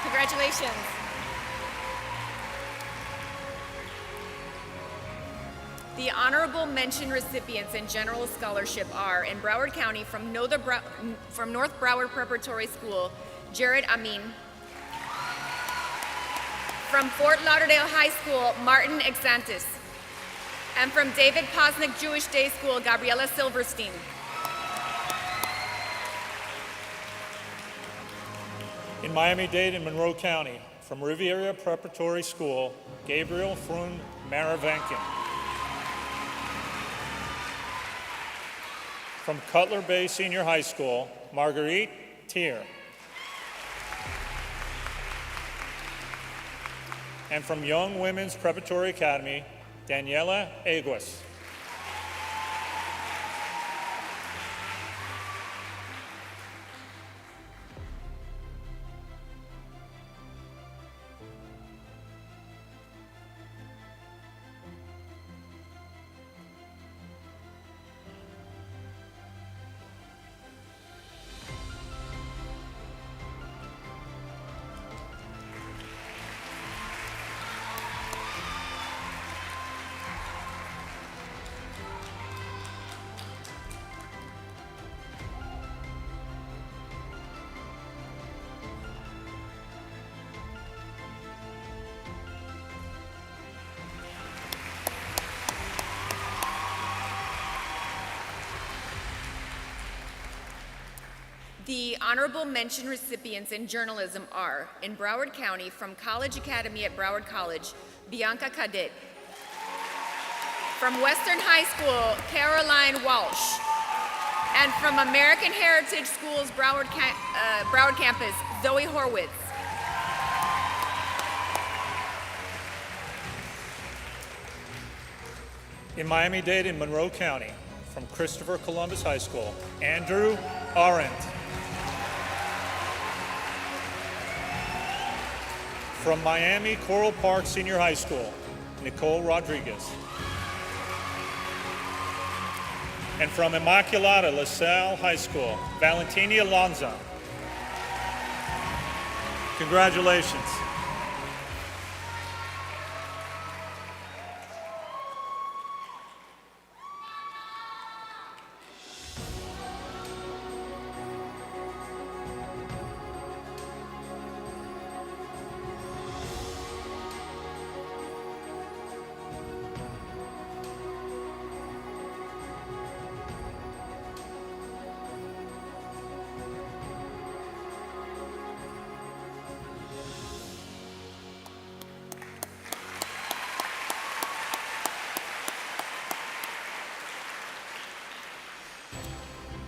Congratulations. The honorable mention recipients and general scholarship are, in Broward County from North Broward Preparatory School, Jared Amin. From Fort Lauderdale High School, Martin Exantis. And from David Posnick Jewish Day School, Gabriela Silverstein. In Miami-Dade and Monroe County, from Riviera Preparatory School, Gabriel Frun Maravankin. From Cutler Bay Senior High School, Marguerite Tier. And from Young Women's Preparatory Academy, Daniela Aguas. The honorable mention recipients in journalism are, in Broward County, from College Academy at Broward College, Bianca Cadet. From Western High School, Caroline Walsh. And from American Heritage School's Broward campus, Zoe Horwitz. In Miami-Dade and Monroe County, from Christopher Columbus High School, Andrew Arendt. From Miami Coral Park Senior High School, Nicole Rodriguez. And from Immaculata LaSalle High School, Valentina Alonzo. Congratulations.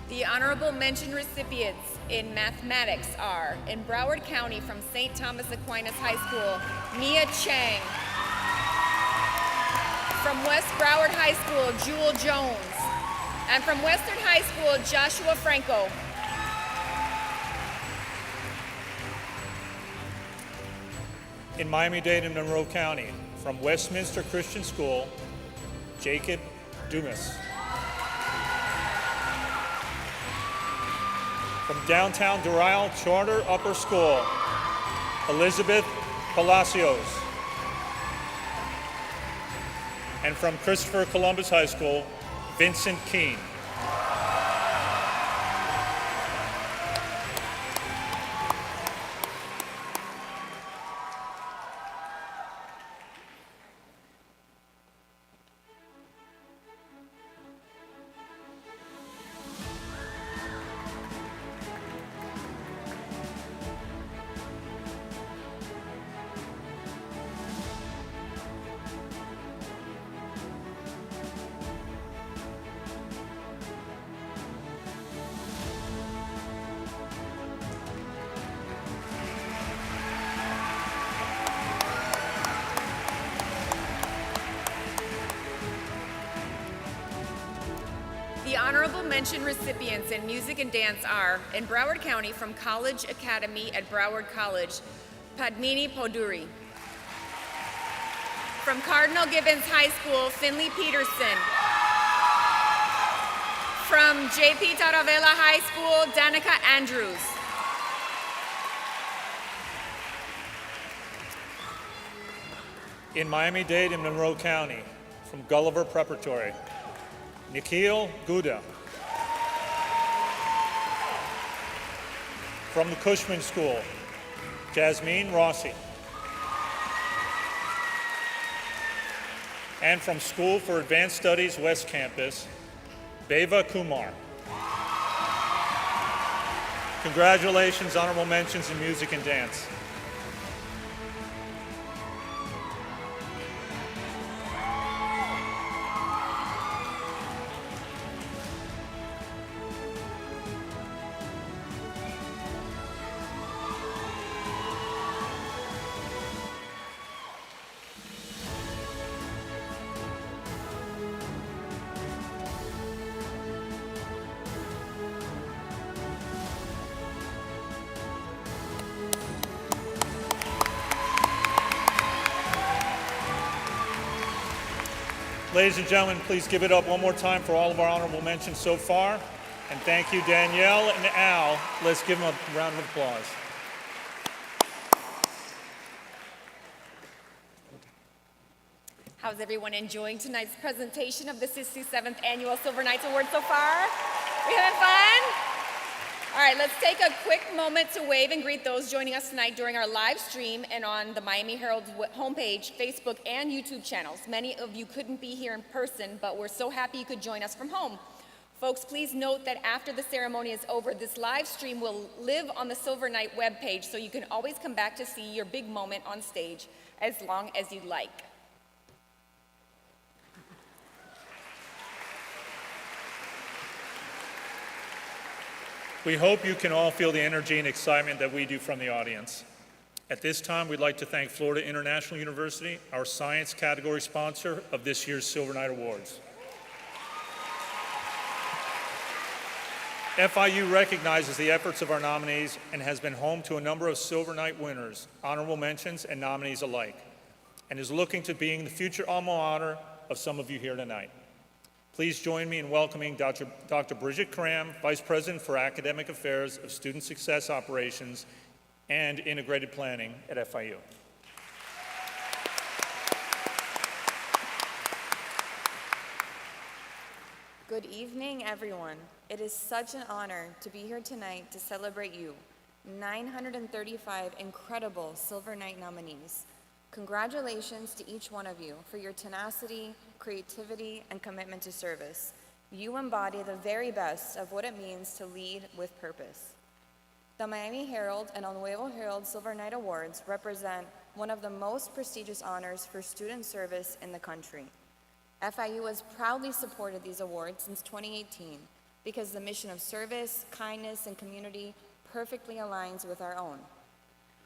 The honorable mention recipients in mathematics are, in Broward County from St. Thomas Aquinas High School, Mia Chang. From West Broward High School, Jewel Jones. And from Western High School, Joshua Franco. In Miami-Dade and Monroe County, from Westminster Christian School, Jacob Dumas. From downtown Doral Charter Upper School, Elizabeth Palacios. And from Christopher Columbus High School, Vincent Keene. The honorable mention recipients in music and dance are, in Broward County from College Academy at Broward College, Padmini Poduri. From Cardinal Gibbons High School, Finley Peterson. From J.P. Taravella High School, Danica Andrews. In Miami-Dade and Monroe County, from Gulliver Preparatory, Nikhil Gouda. From the Cushman School, Jasmine Rossi. And from School for Advanced Studies West Campus, Beva Kumar. Congratulations, honorable mentions in music and dance. Ladies and gentlemen, please give it up one more time for all of our honorable mentions so far. And thank you, Danielle and Al. Let's give them a round of applause. How's everyone enjoying tonight's presentation of the 67th Annual Silver Knights Award so far? We having fun? All right, let's take a quick moment to wave and greet those joining us tonight during our live stream and on the Miami Herald's homepage, Facebook, and YouTube channels. Many of you couldn't be here in person, but we're so happy you could join us from home. Folks, please note that after the ceremony is over, this live stream will live on the Silver Knight webpage, so you can always come back to see your big moment on stage as long as you'd like. We hope you can all feel the energy and excitement that we do from the audience. At this time, we'd like to thank Florida International University, our science category sponsor of this year's Silver Knight Awards. FIU recognizes the efforts of our nominees and has been home to a number of Silver Knight winners, honorable mentions, and nominees alike, and is looking to being the future alma mater of some of you here tonight. Please join me in welcoming Dr. Bridget Cram, Vice President for Academic Affairs of Student Success Operations and Integrated Planning at FIU. Good evening, everyone. It is such an honor to be here tonight to celebrate you, 935 incredible Silver Knight nominees. Congratulations to each one of you for your tenacity, creativity, and commitment to service. You embody the very best of what it means to lead with purpose. The Miami Herald and Nuevo Herald Silver Knight Awards represent one of the most prestigious honors for student service in the country. FIU has proudly supported these awards since 2018 because the mission of service, kindness, and community perfectly aligns with our own.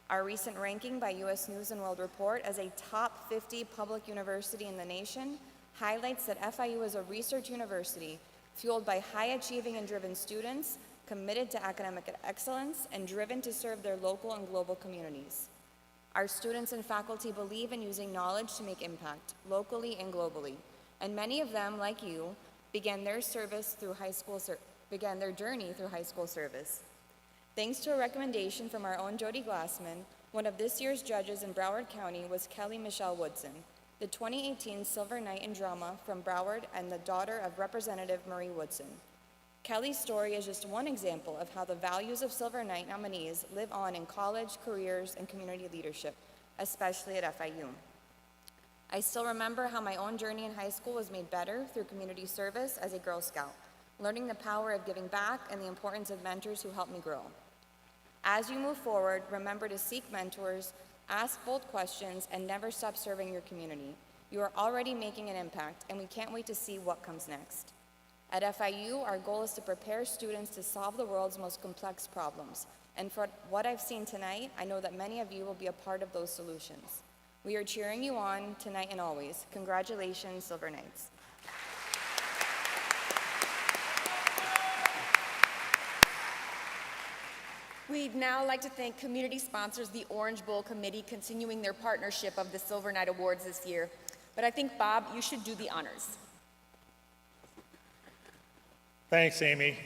Our recent ranking by U.S. News & World Report as a top 50 public university in the nation highlights that FIU is a research university fueled by high-achieving and driven students committed to academic excellence and driven to serve their local and global communities. Our students and faculty believe in using knowledge to make impact, locally and globally, and many of them, like you, began their journey through high school service. Thanks to a recommendation from our own Jody Glassman, one of this year's judges in Broward County was Kelly Michelle Woodson, the 2018 Silver Knight in Drama from Broward and the daughter of Representative Marie Woodson. Kelly's story is just one example of how the values of Silver Knight nominees live on in college, careers, and community leadership, especially at FIU. I still remember how my own journey in high school was made better through community service as a Girl Scout, learning the power of giving back and the importance of mentors who helped me grow. As you move forward, remember to seek mentors, ask bold questions, and never stop serving your community. You are already making an impact, and we can't wait to see what comes next. At FIU, our goal is to prepare students to solve the world's most complex problems. And for what I've seen tonight, I know that many of you will be a part of those solutions. We are cheering you on tonight and always. Congratulations, Silver Knights. We'd now like to thank community sponsors, the Orange Bowl Committee, continuing their partnership of the Silver Knight Awards this year. But I think, Bob, you should do the honors. Thanks, Amy.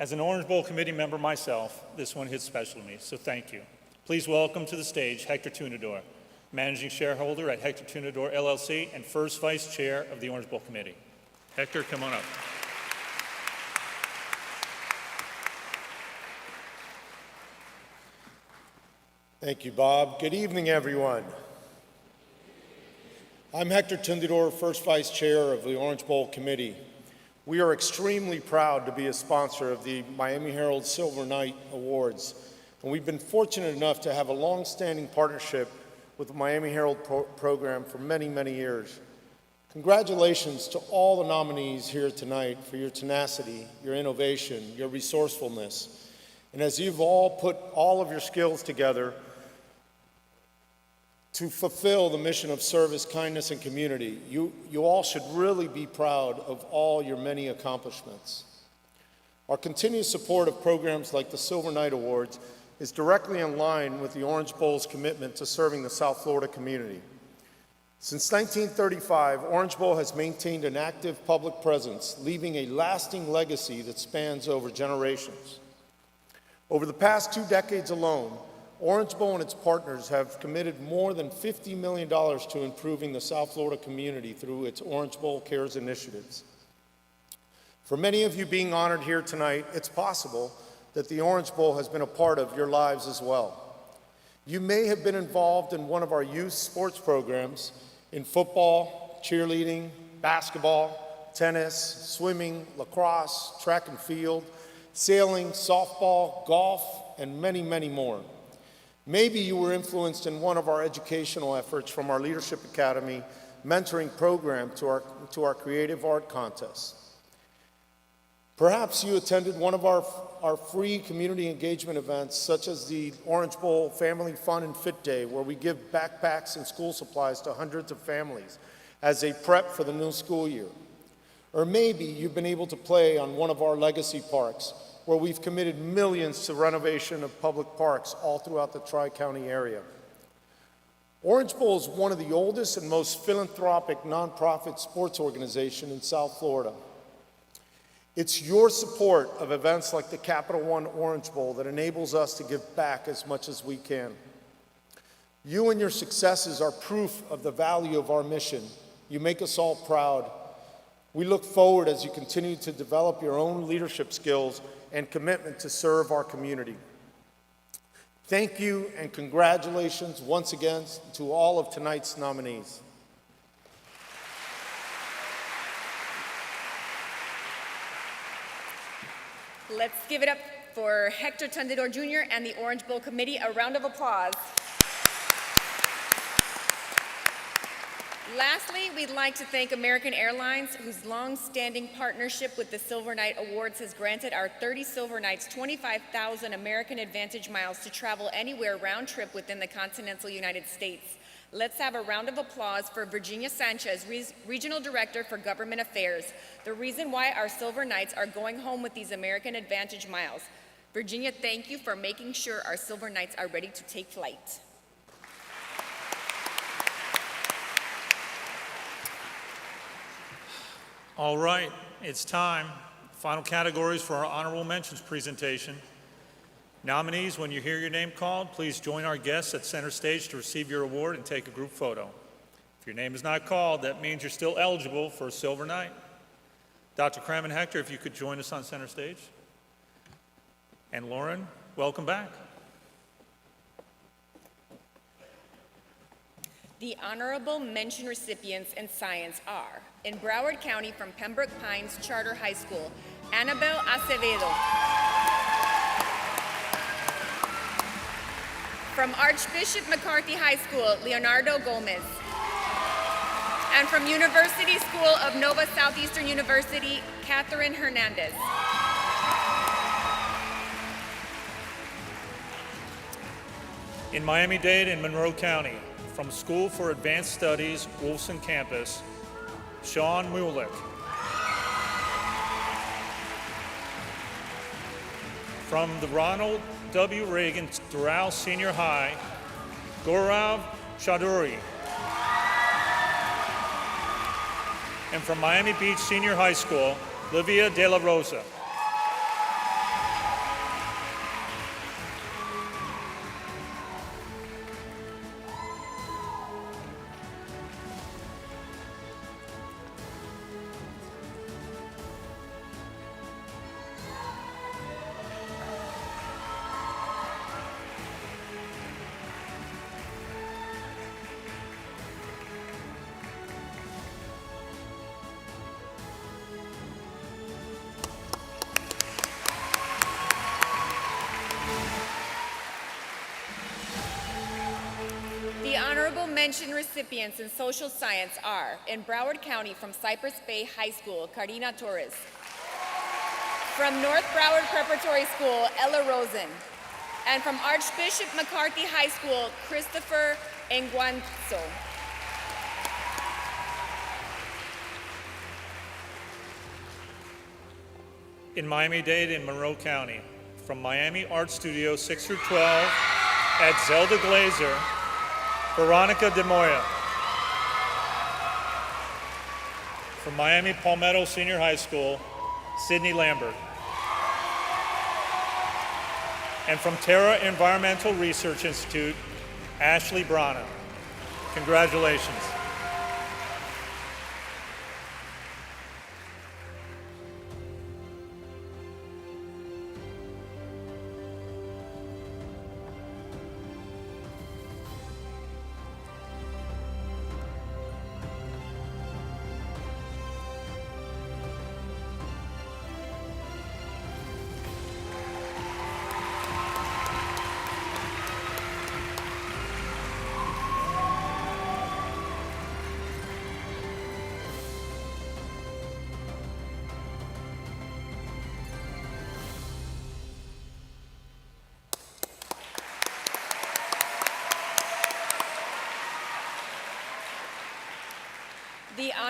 As an Orange Bowl Committee member myself, this one hits special to me, so thank you. Please welcome to the stage Hector Tunador, Managing Shareholder at Hector Tunador LLC and First Vice Chair of the Orange Bowl Committee. Hector, come on up. Thank you, Bob. Good evening, everyone. I'm Hector Tunador, First Vice Chair of the Orange Bowl Committee. We are extremely proud to be a sponsor of the Miami Herald Silver Knight Awards, and we've been fortunate enough to have a long-standing partnership with the Miami Herald program for many, many years. Congratulations to all the nominees here tonight for your tenacity, your innovation, your resourcefulness. And as you've all put all of your skills together to fulfill the mission of service, kindness, and community, you all should really be proud of all your many accomplishments. Our continued support of programs like the Silver Knight Awards is directly in line with the Orange Bowl's commitment to serving the South Florida community. Since 1935, Orange Bowl has maintained an active public presence, leaving a lasting legacy that spans over generations. Over the past 2 decades alone, Orange Bowl and its partners have committed more than $50 million to improving the South Florida community through its Orange Bowl Cares initiatives. For many of you being honored here tonight, it's possible that the Orange Bowl has been a part of your lives as well. You may have been involved in one of our youth sports programs in football, cheerleading, basketball, tennis, swimming, lacrosse, track and field, sailing, softball, golf, and many, many more. Maybe you were influenced in one of our educational efforts from our Leadership Academy mentoring program to our creative art contests. Perhaps you attended one of our free community engagement events, such as the Orange Bowl Family Fun and Fit Day, where we give backpacks and school supplies to hundreds of families as they prep for the new school year. Or maybe you've been able to play on one of our legacy parks, where we've committed millions to renovation of public parks all throughout the Tri-County area. Orange Bowl is one of the oldest and most philanthropic nonprofit sports organizations in South Florida. It's your support of events like the Capital One Orange Bowl that enables us to give back as much as we can. You and your successes are proof of the value of our mission. You make us all proud. We look forward as you continue to develop your own leadership skills and commitment to serve our community. Thank you and congratulations once again to all of tonight's nominees. Let's give it up for Hector Tundidor Jr. and the Orange Bowl Committee. A round of applause. Lastly, we'd like to thank American Airlines, whose long-standing partnership with the Silver Knight Awards has granted our 30 Silver Knights 25,000 American Advantage miles to travel anywhere round trip within the continental United States. Let's have a round of applause for Virginia Sanchez, Regional Director for Government Affairs, the reason why our Silver Knights are going home with these American Advantage miles. Virginia, thank you for making sure our Silver Knights are ready to take flight. All right, it's time. Final categories for our honorable mentions presentation. Nominees, when you hear your name called, please join our guests at center stage to receive your award and take a group photo. If your name is not called, that means you're still eligible for a Silver Knight. Dr. Cram and Hector, if you could join us on center stage. And Lauren, welcome back. The honorable mention recipients in science are, in Broward County from Pembroke Pines Charter High School, Annabelle Acevedo. From Archbishop McCarthy High School, Leonardo Gomez. And from University School of Nova Southeastern University, Catherine Hernandez. In Miami-Dade and Monroe County, from School for Advanced Studies, Wolfson Campus, Sean Mulick. From the Ronald W. Reagan Doral Senior High, Gaurav Chaudhuri. And from Miami Beach Senior High School, Livia De La Rosa. Mention recipients in social science are, in Broward County from Cypress Bay High School, Karina Torres. From North Broward Preparatory School, Ella Rosen. And from Archbishop McCarthy High School, Christopher Enguanzo. In Miami-Dade and Monroe County, from Miami Art Studio 6 through 12, at Zelda Glazer, Veronica De Moya. From Miami Palmetto Senior High School, Sydney Lambert. And from Terra Environmental Research Institute, Ashley Brana. Congratulations.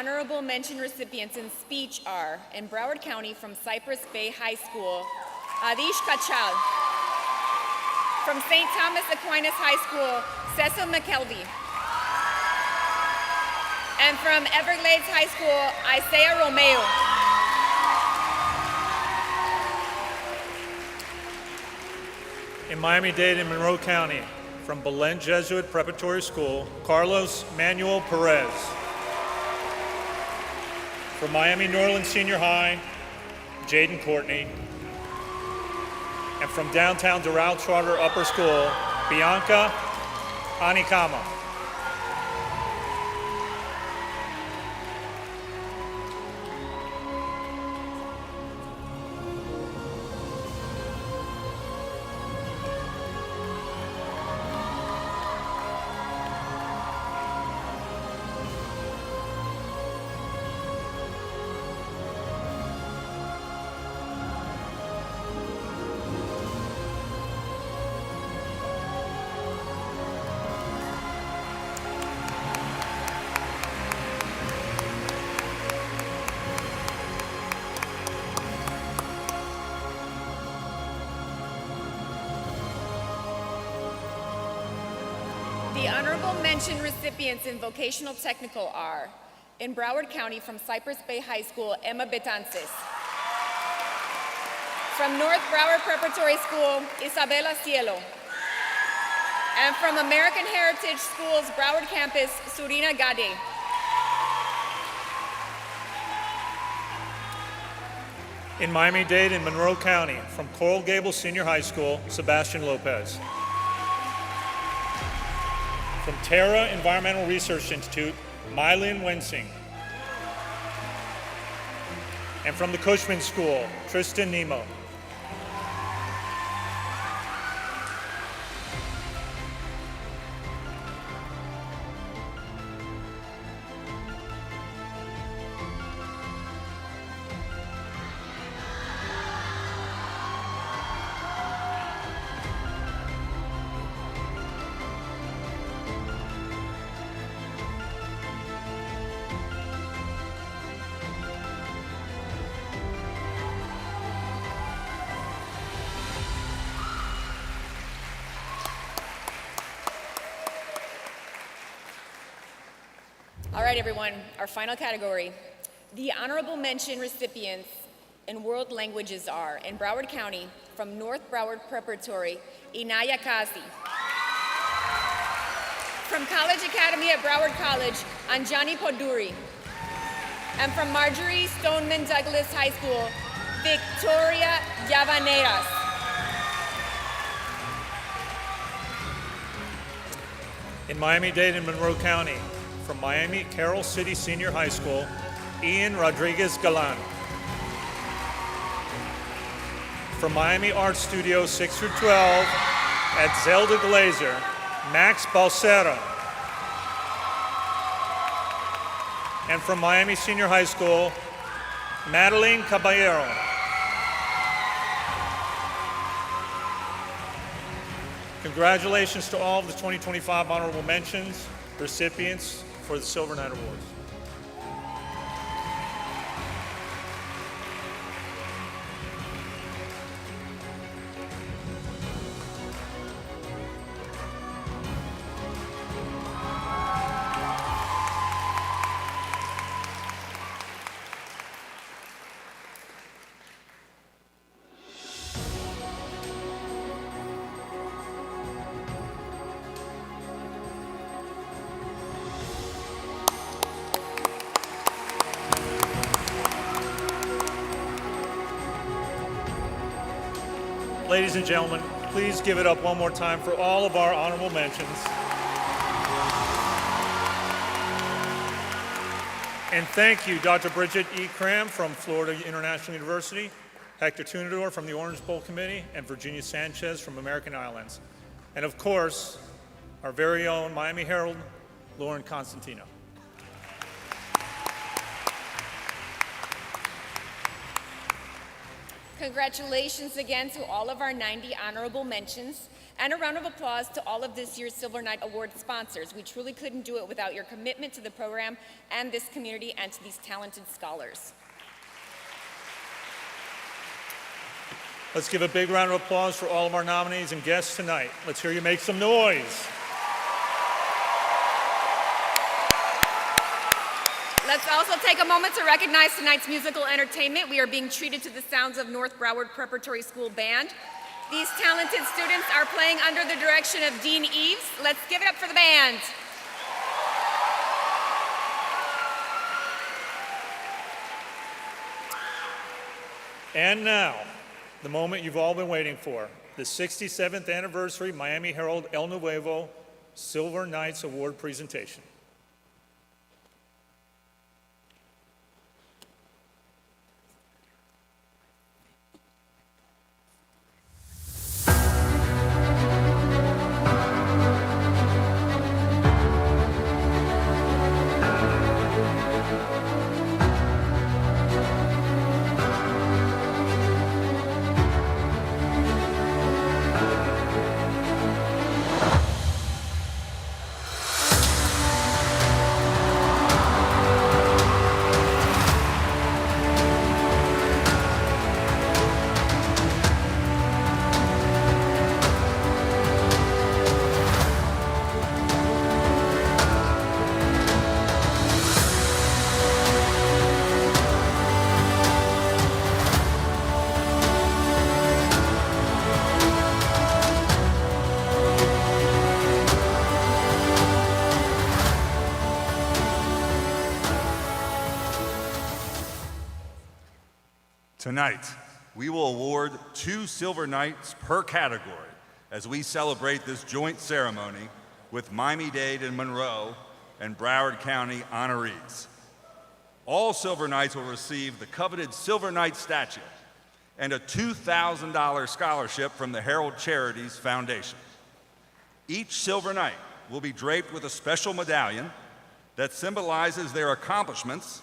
honorable mention recipients in speech are, in Broward County from Cypress Bay High School, Adish Kachal. From St. Thomas Aquinas High School, Cecil McKelvey. And from Everglades High School, Isaiah Romeo. In Miami-Dade and Monroe County, from Belen Jesuit Preparatory School, Carlos Manuel Perez. From Miami New Orleans Senior High, Jaden Courtney. And from downtown Doral Charter Upper School, Bianca Anikama. The honorable mention recipients in vocational technical are, in Broward County from Cypress Bay High School, Emma Betances. From North Broward Preparatory School, Isabela Cielo. And from American Heritage School's Broward campus, Surina Gade. In Miami-Dade and Monroe County, from Coral Gables Senior High School, Sebastian Lopez. From Terra Environmental Research Institute, Mylene Wensing. And from the Cushman School, Tristan Nemo. All right, everyone, our final category. The honorable mention recipients in world languages are, in Broward County, from North Broward Preparatory, Inaya Kazi. From College Academy at Broward College, Anjani Poduri. And from Marjorie Stoneman Douglas High School, Victoria Llavaneras. In Miami-Dade and Monroe County, from Miami Carroll City Senior High School, Ian Rodriguez Galan. From Miami Art Studio 6 through 12 at Zelda Glazer, Max Balsera. And from Miami Senior High School, Madeline Caballero. Congratulations to all of the 2025 honorable mentions recipients for the Silver Knight Awards. Ladies and gentlemen, please give it up one more time for all of our honorable mentions. And thank you, Dr. Bridget E. Cram from Florida International University, Hector Tunador from the Orange Bowl Committee, and Virginia Sanchez from American Islands. And of course, our very own Miami Herald, Lauren Constantino. Congratulations again to all of our 90 honorable mentions. And a round of applause to all of this year's Silver Knight Award sponsors. We truly couldn't do it without your commitment to the program and this community and to these talented scholars. Let's give a big round of applause for all of our nominees and guests tonight. Let's hear you make some noise. Let's also take a moment to recognize tonight's musical entertainment. We are being treated to the sounds of North Broward Preparatory School Band. These talented students are playing under the direction of Dean Eves. Let's give it up for the band. And now, the moment you've all been waiting for, the 67th anniversary Miami Herald El Nuevo Silver Knights Award presentation. Tonight, we will award 2 Silver Knights per category as we celebrate this joint ceremony with Miami-Dade and Monroe and Broward County honorees. All Silver Knights will receive the coveted Silver Knight statue and a $2,000 scholarship from the Herald Charities Foundation. Each Silver Knight will be draped with a special medallion that symbolizes their accomplishments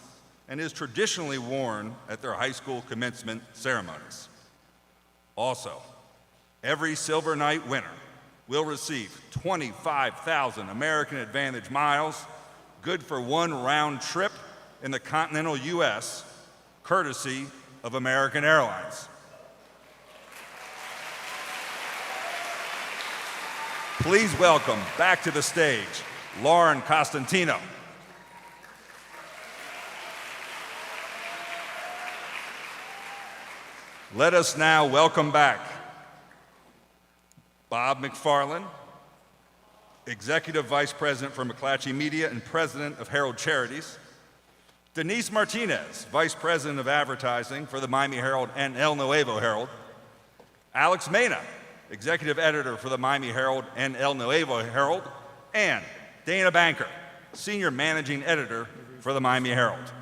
and is traditionally worn at their high school commencement ceremonies. Also, every Silver Knight winner will receive 25,000 American Advantage miles, good for 1 round trip in the continental U.S., courtesy of American Airlines. Please welcome back to the stage, Lauren Costantino. Let us now welcome back Bob McFarland, Executive Vice President for McClatchy Media and President of Herald Charities, Denise Martinez, Vice President of Advertising for the Miami Herald and El Nuevo Herald, Alex Mena, Executive Editor for the Miami Herald and El Nuevo Herald, and Dana Banker, Senior Managing Editor for the Miami Herald.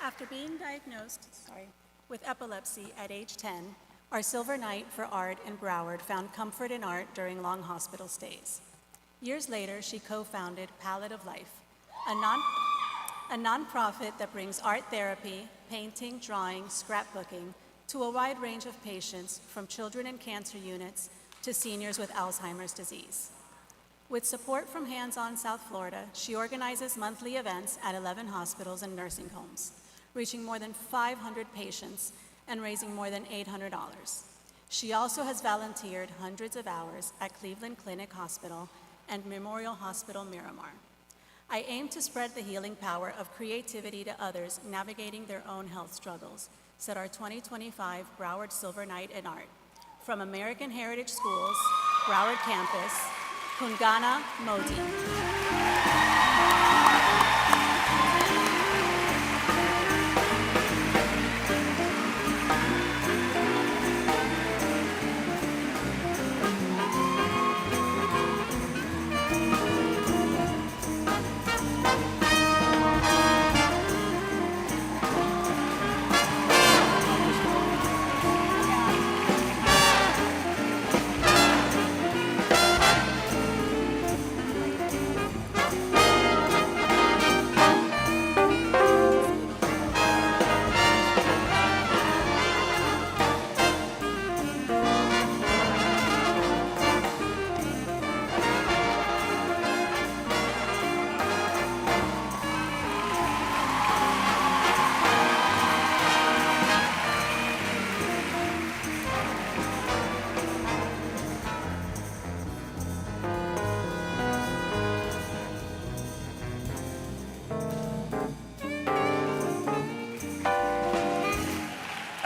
After being diagnosed with epilepsy at age 10, our Silver Knight for Art in Broward found comfort in art during long hospital stays. Years later, she co-founded Palette of Life, a nonprofit that brings art therapy, painting, drawing, scrapbooking to a wide range of patients, from children in cancer units to seniors with Alzheimer's disease. With support from Hands On South Florida, she organizes monthly events at 11 hospitals and nursing homes, reaching more than 500 patients and raising more than $800. She also has volunteered hundreds of hours at Cleveland Clinic Hospital and Memorial Hospital Miramar. I aim to spread the healing power of creativity to others navigating their own health struggles, said our 2025 Broward Silver Knight in Art. From American Heritage Schools, Broward Campus, Kungana Modi.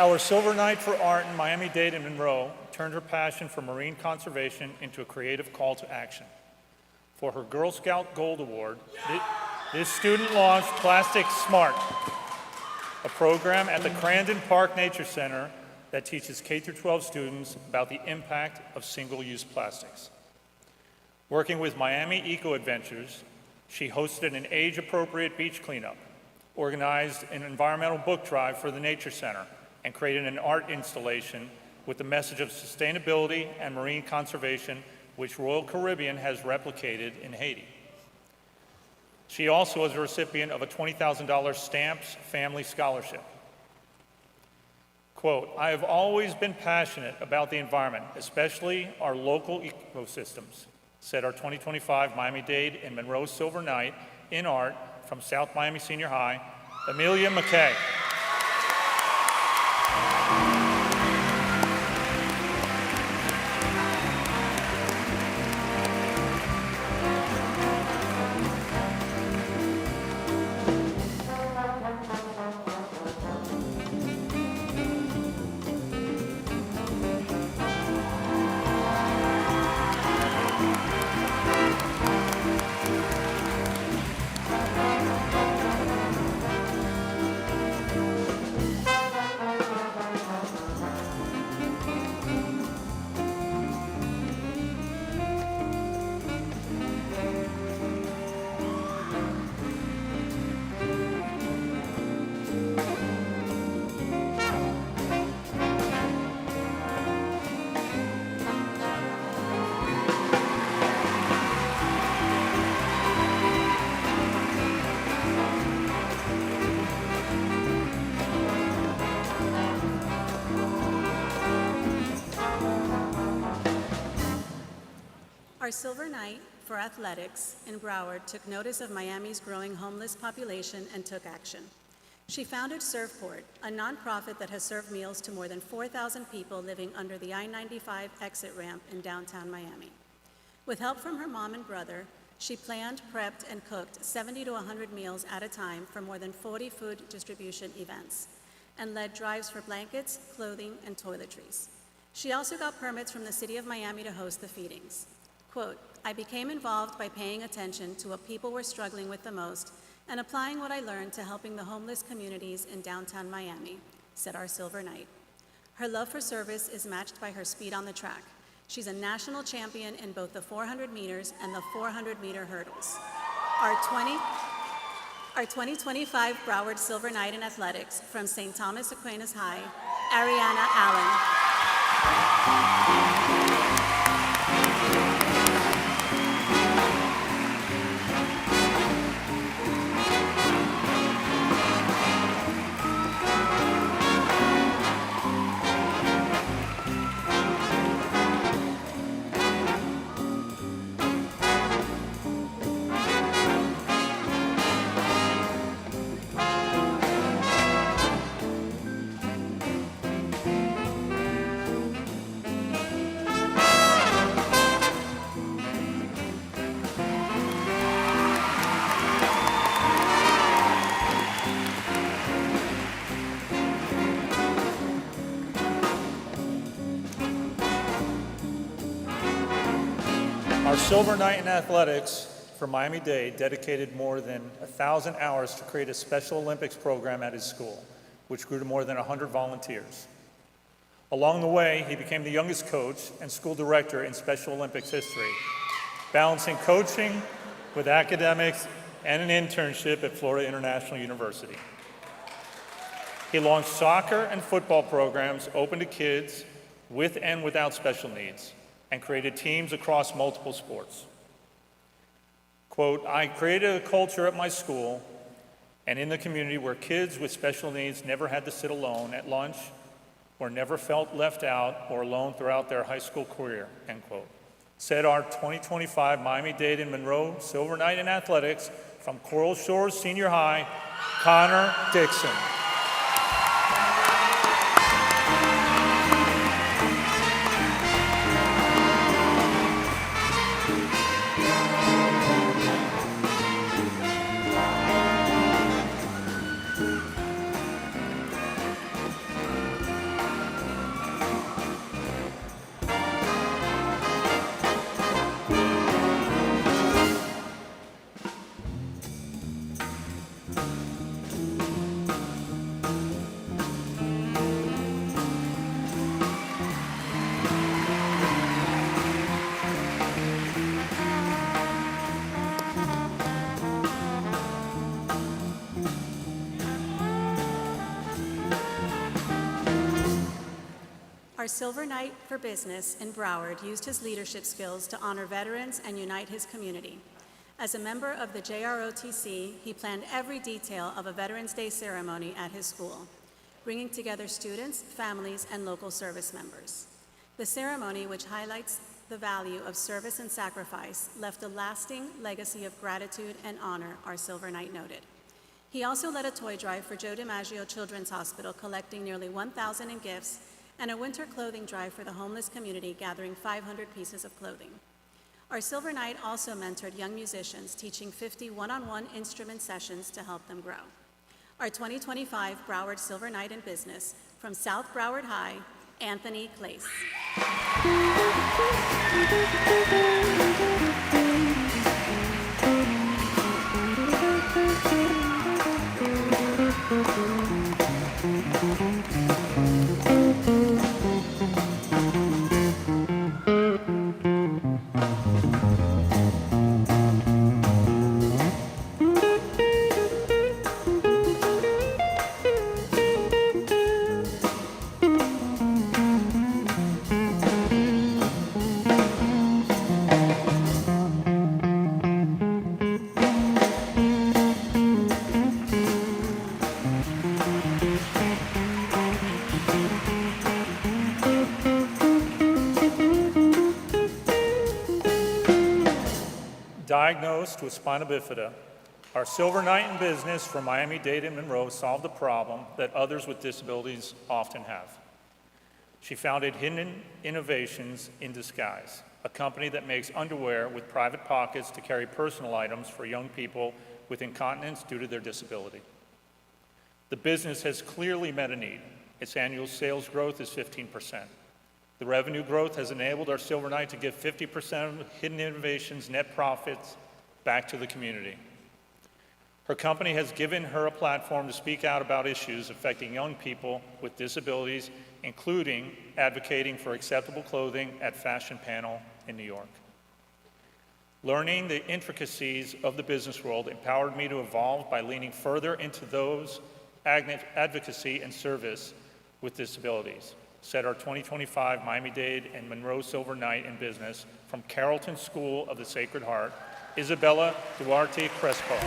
Our Silver Knight for Art in Miami-Dade and Monroe turned her passion for marine conservation into a creative call to action. For her Girl Scout Gold Award, this student launched Plastic Smart, a program at the Crandon Park Nature Center that teaches K-12 students about the impact of single-use plastics. Working with Miami Eco Adventures, she hosted an age-appropriate beach cleanup, organized an environmental book drive for the Nature Center, and created an art installation with the message of sustainability and marine conservation, which Royal Caribbean has replicated in Haiti. She also was a recipient of a $20,000 Stamps Family Scholarship. Quote, "I have always been passionate about the environment, especially our local ecosystems," said our 2025 Miami-Dade and Monroe Silver Knight in art from South Miami Senior High, Amelia McKay. Our Silver Knight for Athletics in Broward took notice of Miami's growing homeless population and took action. She founded Surfport, a nonprofit that has served meals to more than 4,000 people living under the I-95 exit ramp in downtown Miami. With help from her mom and brother, she planned, prepped, and cooked 70 to 100 meals at a time for more than 40 food distribution events, and led drives for blankets, clothing, and toiletries. She also got permits from the city of Miami to host the feedings. Quote, "I became involved by paying attention to what people were struggling with the most and applying what I learned to helping the homeless communities in downtown Miami," said our Silver Knight. Her love for service is matched by her speed on the track. She's a national champion in both the 400 meters and the 400-meter hurdles. Our 2025 Broward Silver Knight in Athletics from St. Thomas Aquinas High, Ariana Allen. Our Silver Knight in Athletics for Miami-Dade dedicated more than 1,000 hours to create a Special Olympics program at his school, which grew to more than 100 volunteers. Along the way, he became the youngest coach and school director in Special Olympics history, balancing coaching with academics and an internship at Florida International University. He launched soccer and football programs open to kids with and without special needs, and created teams across multiple sports. Quote, "I created a culture at my school and in the community where kids with special needs never had to sit alone at lunch or never felt left out or alone throughout their high school career," end quote, said our 2025 Miami-Dade and Monroe Silver Knight in Athletics from Coral Shores Senior High, Connor Dixon. our Silver Knight for Business in Broward used his leadership skills to honor veterans and unite his community. As a member of the JROTC, he planned every detail of a Veterans Day ceremony at his school, bringing together students, families, and local service members. The ceremony, which highlights the value of service and sacrifice, left a lasting legacy of gratitude and honor, our Silver Knight noted. He also led a toy drive for Joe DiMaggio Children's Hospital, collecting nearly 1,000 in gifts, and a winter clothing drive for the homeless community, gathering 500 pieces of clothing. Our Silver Knight also mentored young musicians, teaching 50 one-on-one instrument sessions to help them grow. Our 2025 Broward Silver Knight in Business, from South Broward High, Anthony Clace. Diagnosed with spina bifida, our Silver Knight in Business from Miami-Dade and Monroe solved a problem that others with disabilities often have. She founded Hidden Innovations in Disguise, a company that makes underwear with private pockets to carry personal items for young people with incontinence due to their disability. The business has clearly met a need. Its annual sales growth is 15%. The revenue growth has enabled our Silver Knight to give 50% of Hidden Innovations' net profits back to the community. Her company has given her a platform to speak out about issues affecting young people with disabilities, including advocating for acceptable clothing at Fashion Panel in New York. Learning the intricacies of the business world empowered me to evolve by leaning further into those advocacy and service with disabilities, said our 2025 Miami-Dade and Monroe Silver Knight in Business from Carrollton School of the Sacred Heart, Isabella Duarte Crespo.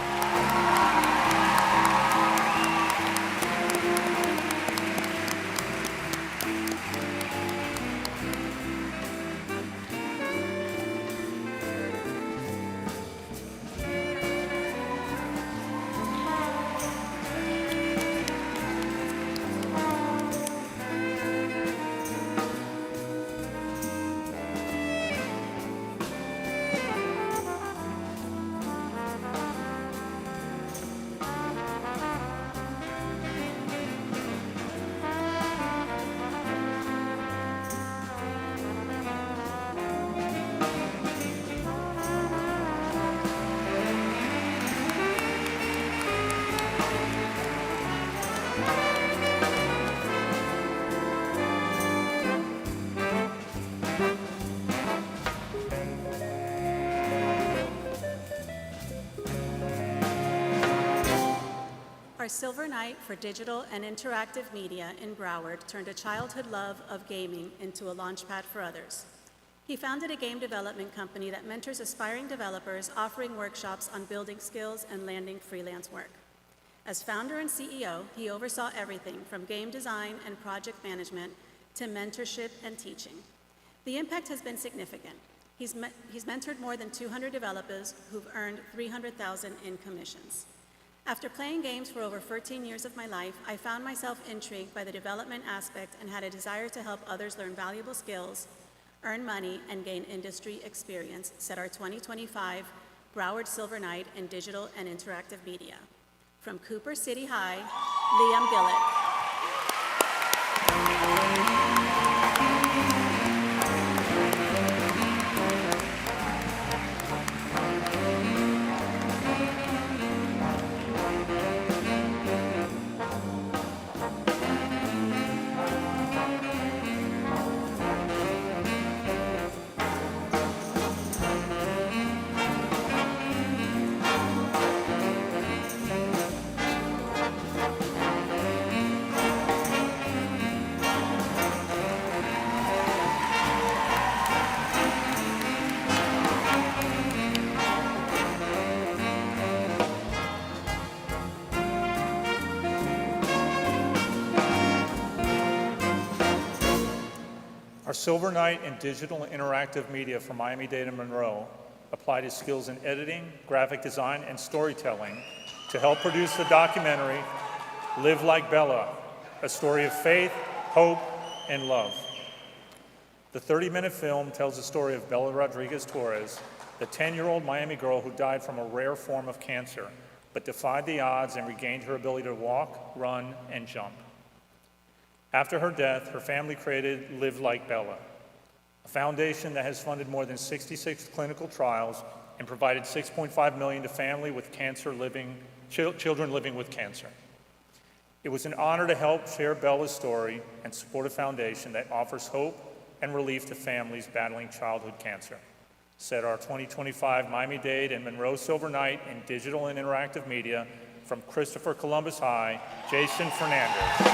Our Silver Knight for Digital and Interactive Media in Broward turned a childhood love of gaming into a launchpad for others. He founded a game development company that mentors aspiring developers, offering workshops on building skills and landing freelance work. As founder and CEO, he oversaw everything from game design and project management to mentorship and teaching. The impact has been significant. He's mentored more than 200 developers who've earned $300,000 in commissions. After playing games for over 13 years of my life, I found myself intrigued by the development aspect and had a desire to help others learn valuable skills, earn money, and gain industry experience, said our 2025 Broward Silver Knight in Digital and Interactive Media. From Cooper City High, Liam Gillett. Silver Night in digital and interactive media from Miami-Dade and Monroe applied his skills in editing, graphic design, and storytelling to help produce the documentary Live Like Bella, a story of faith, hope, and love. The 30-minute film tells the story of Bella Rodriguez-Torres, the 10-year-old Miami girl who died from a rare form of cancer, but defied the odds and regained her ability to walk, run, and jump. After her death, her family created Live Like Bella, a foundation that has funded more than 66 clinical trials and provided $6.5 million to children living with cancer. It was an honor to help share Bella's story and support a foundation that offers hope and relief to families battling childhood cancer, said our 2025 Miami-Dade and Monroe Silver Night in digital and interactive media from Christopher Columbus High, Jason Fernandez.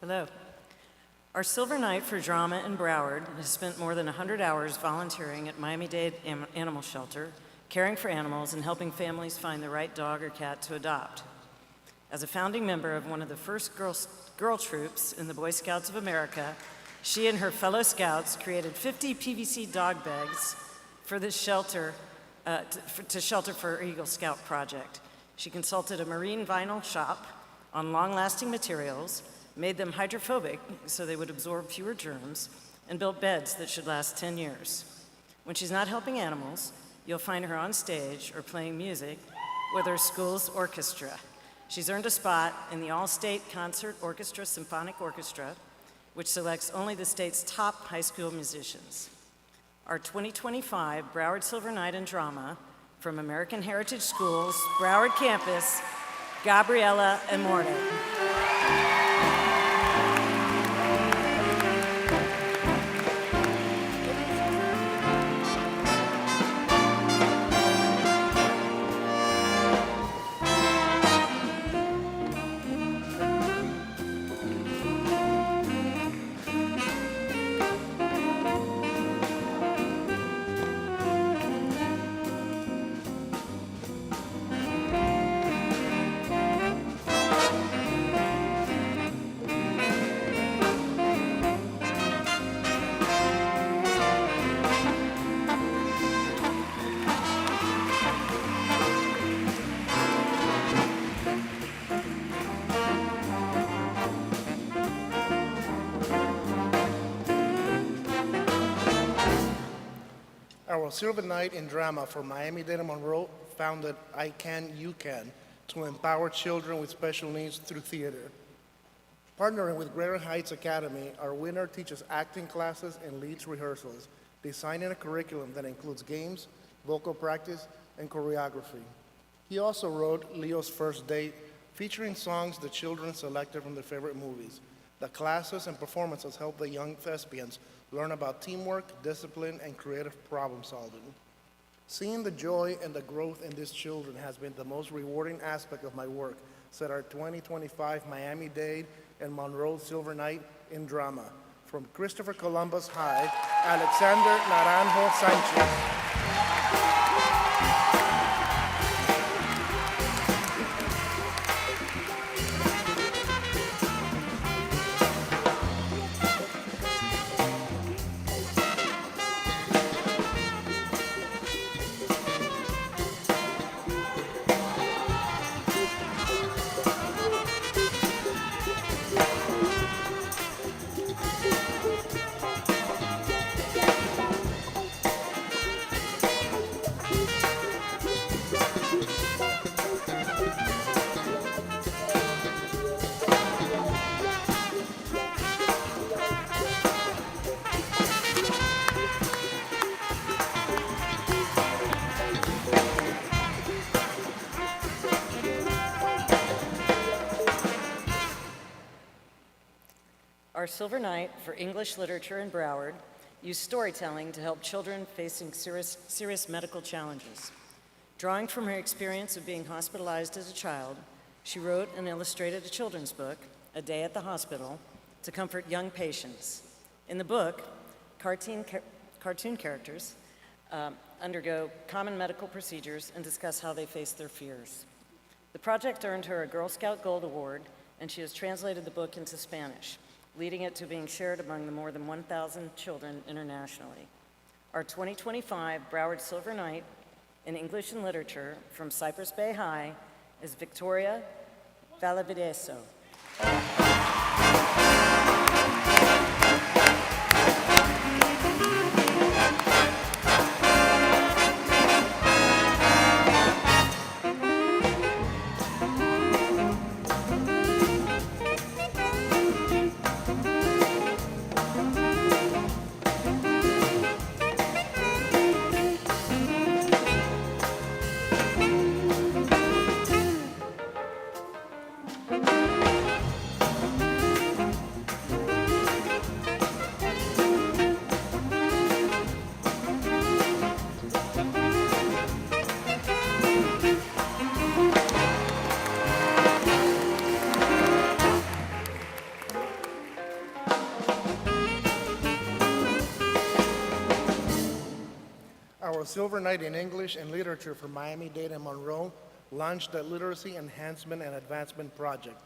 Hello. Our Silver Night for Drama in Broward has spent more than 100 hours volunteering at Miami-Dade Animal Shelter, caring for animals and helping families find the right dog or cat to adopt. As a founding member of one of the first girl troops in the Boy Scouts of America, she and her fellow scouts created 50 PVC dog bags for this shelter, to shelter for Eagle Scout project. She consulted a marine vinyl shop on long-lasting materials, made them hydrophobic so they would absorb fewer germs, and built beds that should last 10 years. When she's not helping animals, you'll find her on stage or playing music with her school's orchestra. She's earned a spot in the All-State Concert Orchestra Symphonic Orchestra, which selects only the state's top high school musicians. Our 2025 Broward Silver Night in Drama from American Heritage Schools, Broward Campus, Gabriella and Morton. Our Silver Night in Drama for Miami-Dade and Monroe founded I Can, You Can to empower children with special needs through theater. Partnering with Greater Heights Academy, our winner teaches acting classes and leads rehearsals, designing a curriculum that includes games, vocal practice, and choreography. He also wrote Leo's First Date, featuring songs the children selected from their favorite movies. The classes and performances help the young thespians learn about teamwork, discipline, and creative problem solving. Seeing the joy and the growth in these children has been the most rewarding aspect of my work, said our 2025 Miami-Dade and Monroe Silver Night in Drama. From Christopher Columbus High, Alexander Naranjo Sanchez. Our Silver Knight for English Literature in Broward used storytelling to help children facing serious medical challenges. Drawing from her experience of being hospitalized as a child, she wrote and illustrated a children's book, A Day at the Hospital, to comfort young patients. In the book, cartoon characters undergo common medical procedures and discuss how they face their fears. The project earned her a Girl Scout Gold Award, and she has translated the book into Spanish, leading it to being shared among the more than 1,000 children internationally. Our 2025 Broward Silver Knight in English and Literature from Cypress Bay High is Victoria Valavideso. Our Silver Knight in English and Literature for Miami-Dade and Monroe launched the Literacy Enhancement and Advancement Project,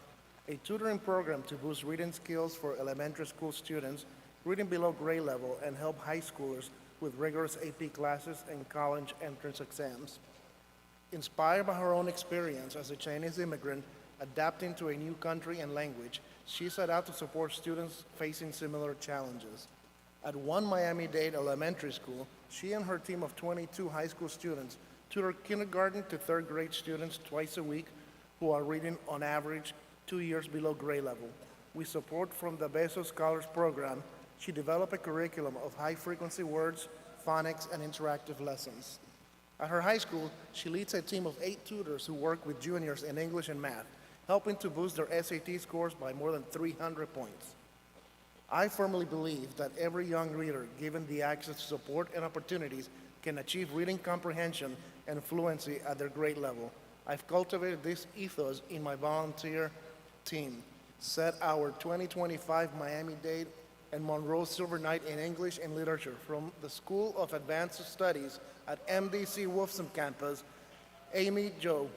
a tutoring program to boost reading skills for elementary school students reading below grade level and help high schoolers with rigorous AP classes and college entrance exams. Inspired by her own experience as a Chinese immigrant adapting to a new country and language, she set out to support students facing similar challenges. At one Miami-Dade elementary school, she and her team of 22 high school students tutor kindergarten to third grade students twice a week who are reading on average 2 years below grade level. With support from the Beso Scholars Program, she developed a curriculum of high-frequency words, phonics, and interactive lessons. At her high school, she leads a team of 8 tutors who work with juniors in English and math, helping to boost their SAT scores by more than 300 points. I firmly believe that every young reader, given the access to support and opportunities, can achieve reading comprehension and fluency at their grade level. I've cultivated this ethos in my volunteer team, set our 2025 Miami-Dade and Monroe Silver Knight in English and Literature from the School of Advanced Studies at MDC Wolfson campus, Amy Jo.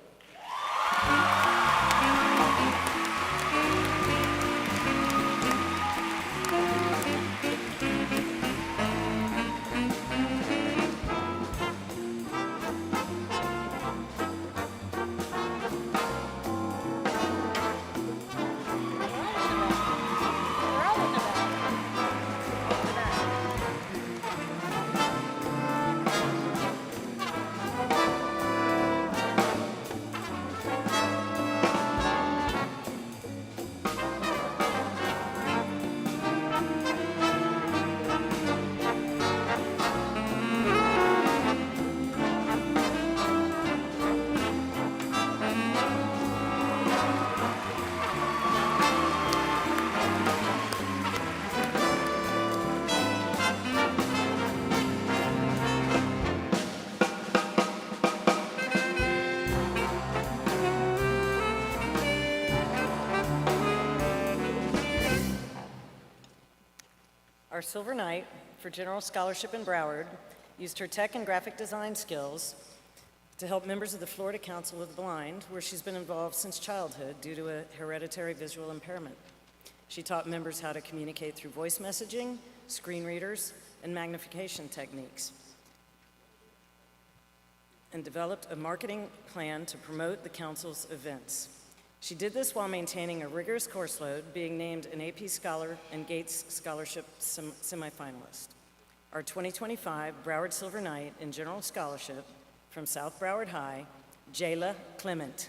Our Silver Knight for General Scholarship in Broward used her tech and graphic design skills to help members of the Florida Council of the Blind, where she's been involved since childhood due to a hereditary visual impairment. She taught members how to communicate through voice messaging, screen readers, and magnification techniques, and developed a marketing plan to promote the Council's events. She did this while maintaining a rigorous course load, being named an AP Scholar and Gates Scholarship semifinalist. Our 2025 Broward Silver Knight in General Scholarship from South Broward High, Jayla Clement.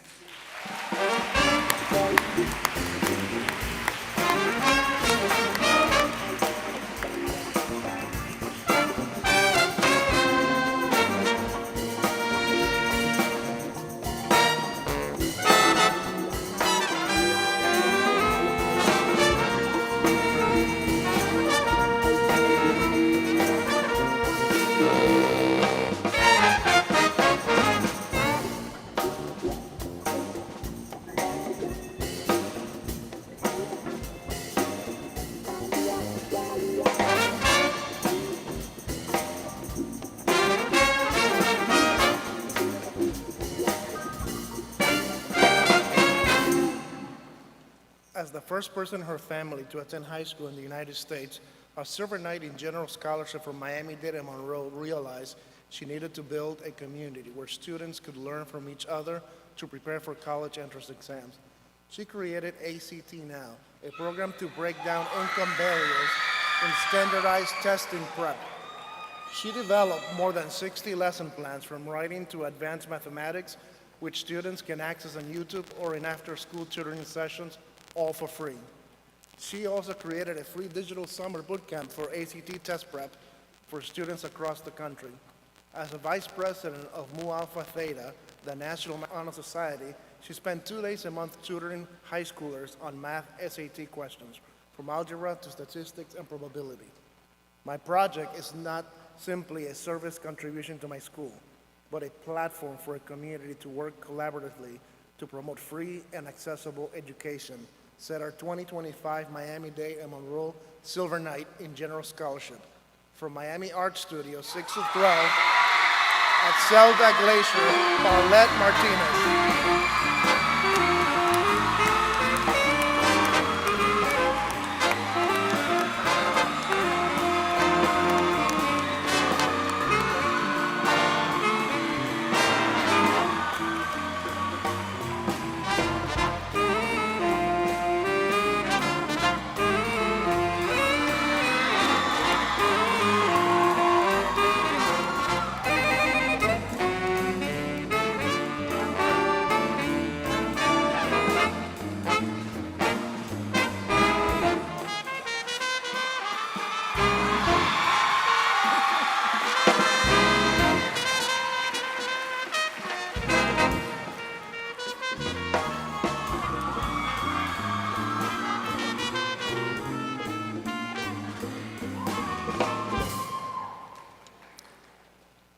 As the first person in her family to attend high school in the United States, a Silver Knight in General Scholarship from Miami-Dade and Monroe realized she needed to build a community where students could learn from each other to prepare for college entrance exams. She created ACT Now, a program to break down income barriers in standardized testing prep. She developed more than 60 lesson plans from writing to advanced mathematics, which students can access on YouTube or in after-school tutoring sessions, all for free. She also created a free digital summer boot camp for ACT test prep for students across the country. As a vice president of Mu Alpha Theta, the National Honor Society, she spent 2 days a month tutoring high schoolers on math SAT questions, from algebra to statistics and probability. My project is not simply a service contribution to my school, but a platform for a community to work collaboratively to promote free and accessible education, said our 2025 Miami-Dade and Monroe Silver Knight in General Scholarship. From Miami Art Studio, 6 of 12, at Zelda Glacier, Paulette Martinez.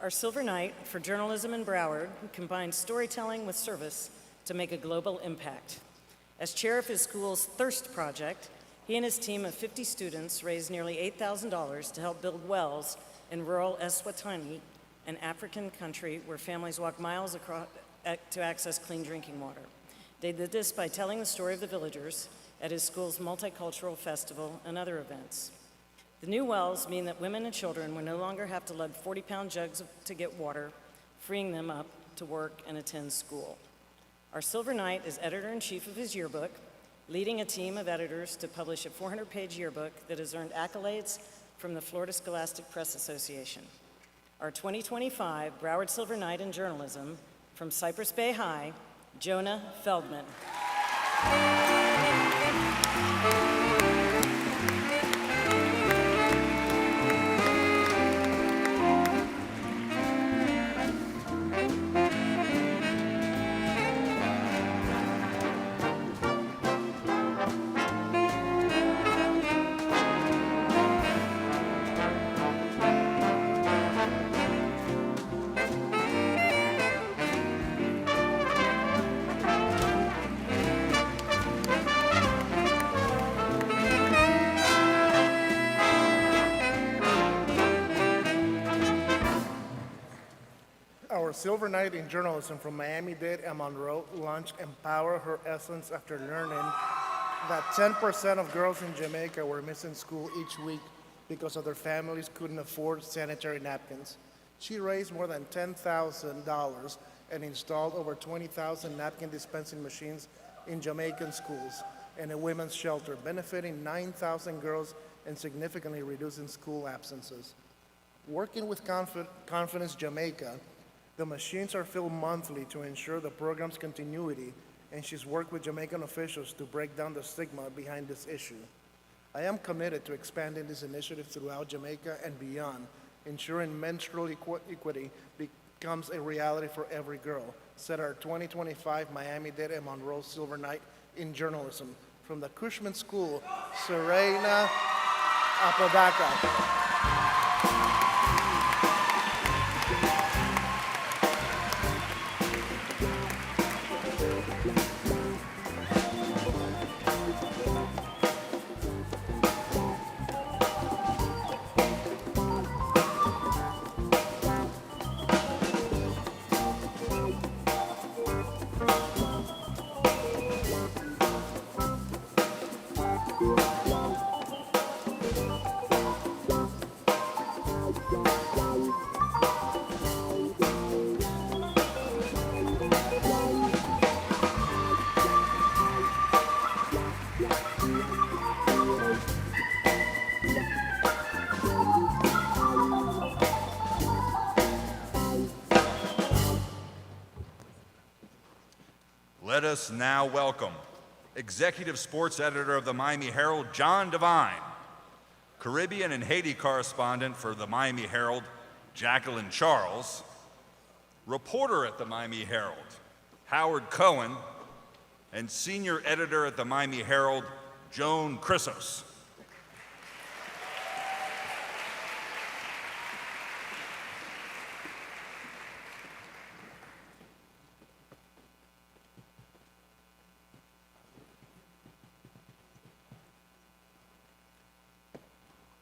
Our Silver Knight for Journalism in Broward combines storytelling with service to make a global impact. As chair of his school's Thirst Project, he and his team of 50 students raised nearly $8,000 to help build wells in rural Eswatini, an African country where families walk miles across to access clean drinking water. They did this by telling the story of the villagers at his school's multicultural festival and other events. The new wells mean that women and children will no longer have to lug 40-pound jugs to get water, freeing them up to work and attend school. Our Silver Knight is editor-in-chief of his yearbook, leading a team of editors to publish a 400-page yearbook that has earned accolades from the Florida Scholastic Press Association. Our 2025 Broward Silver Knight in Journalism from Cypress Bay High, Jonah Feldman. Our Silver Knight in Journalism from Miami-Dade and Monroe launched Empower Her Essence after learning that 10% of girls in Jamaica were missing school each week because their families couldn't afford sanitary napkins. She raised more than $10,000 and installed over 20,000 napkin dispensing machines in Jamaican schools and a women's shelter, benefiting 9,000 girls and significantly reducing school absences. Working with Confidence Jamaica, the machines are filled monthly to ensure the program's continuity, and she's worked with Jamaican officials to break down the stigma behind this issue. I am committed to expanding this initiative throughout Jamaica and beyond, ensuring menstrual equity becomes a reality for every girl, said our 2025 Miami-Dade and Monroe Silver Knight in Journalism. From the Cushman School, Serena Apodaca. Let us now welcome Executive Sports Editor of the Miami Herald, John Devine, Caribbean and Haiti correspondent for the Miami Herald, Jacqueline Charles, reporter at the Miami Herald, Howard Cohen, and senior editor at the Miami Herald, Joan Chrysos.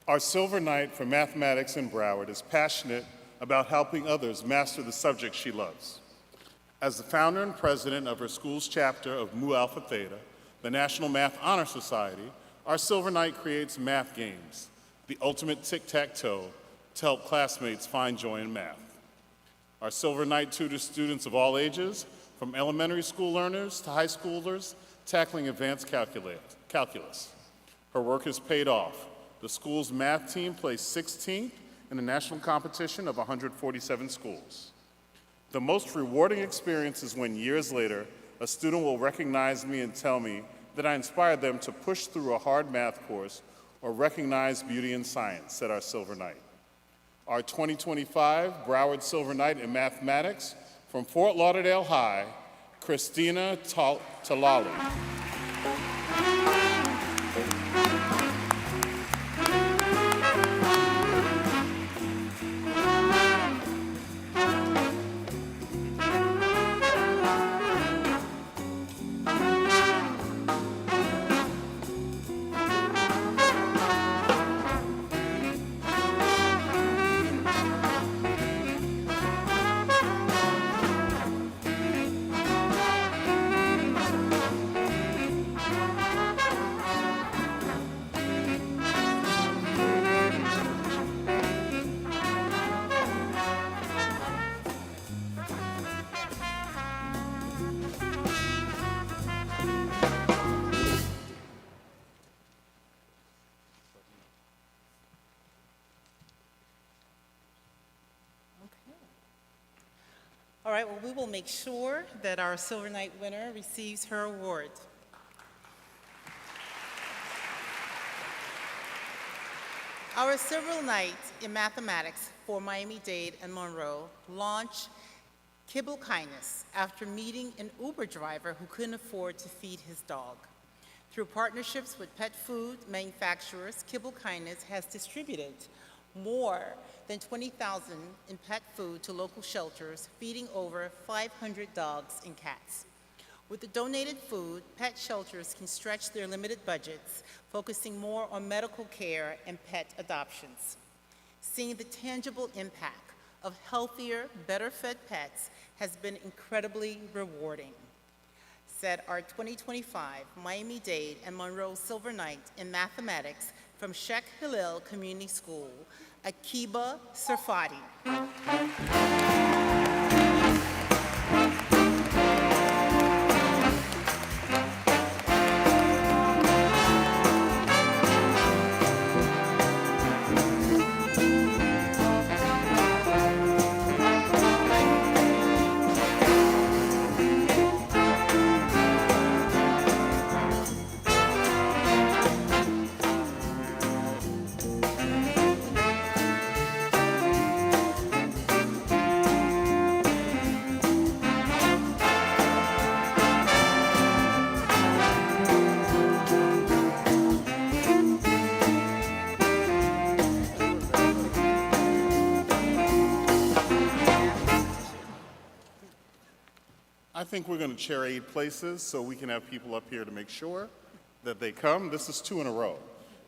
Our Silver Knight for Mathematics in Broward is passionate about helping others master the subject she loves. As the founder and president of her school's chapter of Mu Alpha Theta, the National Math Honor Society, our Silver Knight creates math games, the ultimate tic-tac-toe, to help classmates find joy in math. Our Silver Knight tutors students of all ages, from elementary school learners to high schoolers, tackling advanced calculus. Her work has paid off. The school's math team placed 16th in the national competition of 147 schools. The most rewarding experience is when years later, a student will recognize me and tell me that I inspired them to push through a hard math course or recognize beauty in science, said our Silver Knight. Our 2025 Broward Silver Knight in Mathematics from Fort Lauderdale High, Christina Talali. All right, well, we will make sure that our Silver Knight winner receives her award. Our Silver Knight in Mathematics for Miami-Dade and Monroe launched Kibble Kindness after meeting an Uber driver who couldn't afford to feed his dog. Through partnerships with pet food manufacturers, Kibble Kindness has distributed more than 20,000 in pet food to local shelters, feeding over 500 dogs and cats. With the donated food, pet shelters can stretch their limited budgets, focusing more on medical care and pet adoptions. Seeing the tangible impact of healthier, better-fed pets has been incredibly rewarding, said our 2025 Miami-Dade and Monroe Silver Knight in Mathematics from Sheikh Hillel Community School, Akiba Sarfati. I think we're going to chair 8 places so we can have people up here to make sure that they come. This is 2 in a row.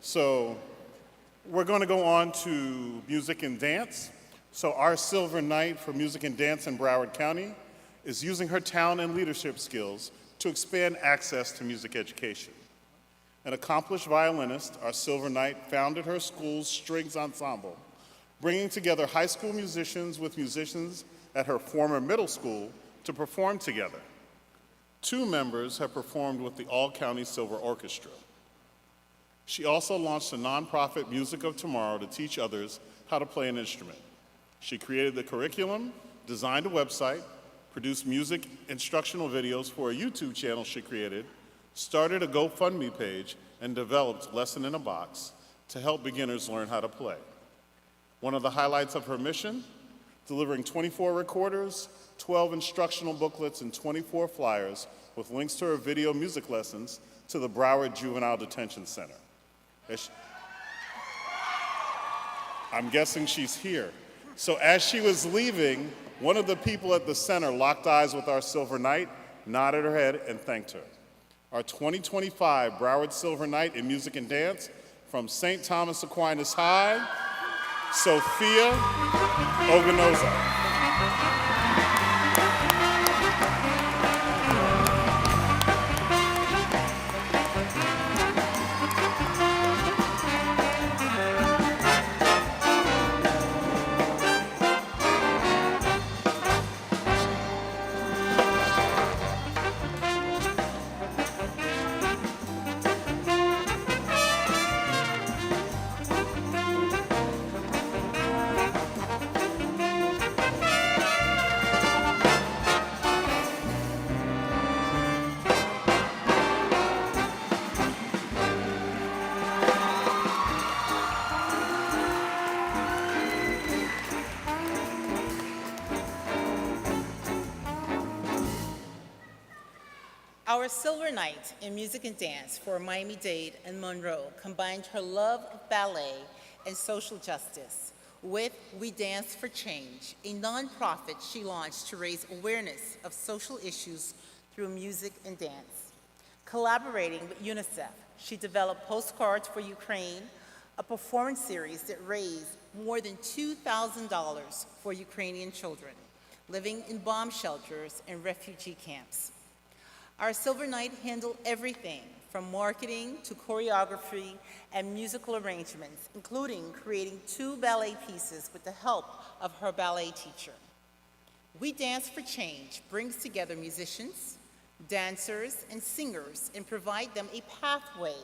So we're going to go on to music and dance. So our Silver Knight for music and dance in Broward County is using her talent and leadership skills to expand access to music education. An accomplished violinist, our Silver Knight founded her school's strings ensemble, bringing together high school musicians with musicians at her former middle school to perform together. 2 members have performed with the All-County Silver Orchestra. She also launched a nonprofit Music of Tomorrow to teach others how to play an instrument. She created the curriculum, designed a website, produced music instructional videos for a YouTube channel she created, started a GoFundMe page, and developed Lesson in a Box to help beginners learn how to play. One of the highlights of her mission, delivering 24 recorders, 12 instructional booklets, and 24 flyers with links to her video music lessons to the Broward Juvenile Detention Center. I'm guessing she's here. So as she was leaving, one of the people at the center locked eyes with our Silver Knight, nodded her head, and thanked her. Our 2025 Broward Silver Knight in Music and Dance from St. Thomas Aquinas High, Sophia Oganoza. Our Silver Knight in Music and Dance for Miami-Dade and Monroe combined her love of ballet and social justice with We Dance for Change, a nonprofit she launched to raise awareness of social issues through music and dance. Collaborating with UNICEF, she developed Postcards for Ukraine, a performance series that raised more than $2,000 for Ukrainian children living in bomb shelters and refugee camps. Our Silver Knight handled everything from marketing to choreography and musical arrangements, including creating 2 ballet pieces with the help of her ballet teacher. We Dance for Change brings together musicians, dancers, and singers and provide them a pathway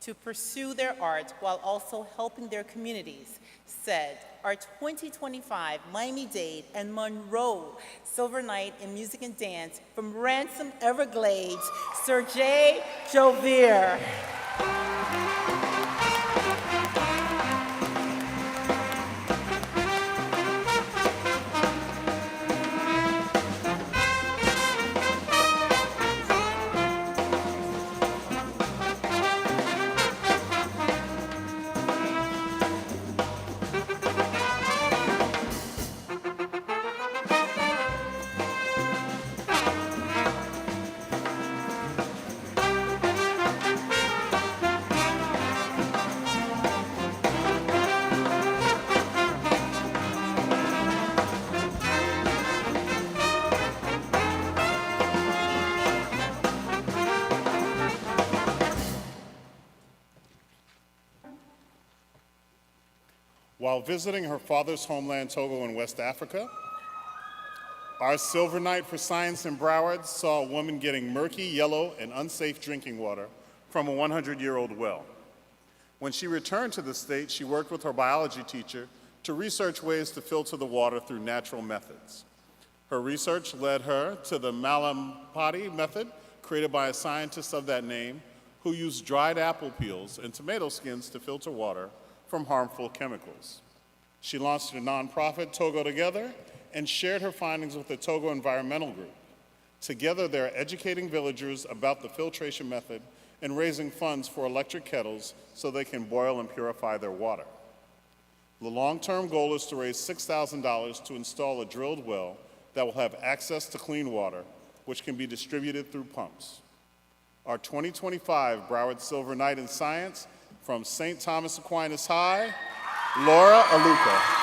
to pursue their art while also helping their communities, said our 2025 Miami-Dade and Monroe Silver Knight in Music and Dance from Ransom Everglades, Sergey Jovier. While visiting her father's homeland, Togo, in West Africa, our Silver Knight for Science in Broward saw a woman getting murky, yellow, and unsafe drinking water from a 100-year-old well. When she returned to the state, she worked with her biology teacher to research ways to filter the water through natural methods. Her research led her to the Malampati method, created by a scientist of that name, who used dried apple peels and tomato skins to filter water from harmful chemicals. She launched a nonprofit, Togo Together, and shared her findings with the Togo Environmental Group. Together, they're educating villagers about the filtration method and raising funds for electric kettles so they can boil and purify their water. The long-term goal is to raise $6,000 to install a drilled well that will have access to clean water, which can be distributed through pumps. Our 2025 Broward Silver Knight in Science from St. Thomas Aquinas High, Laura Aluka.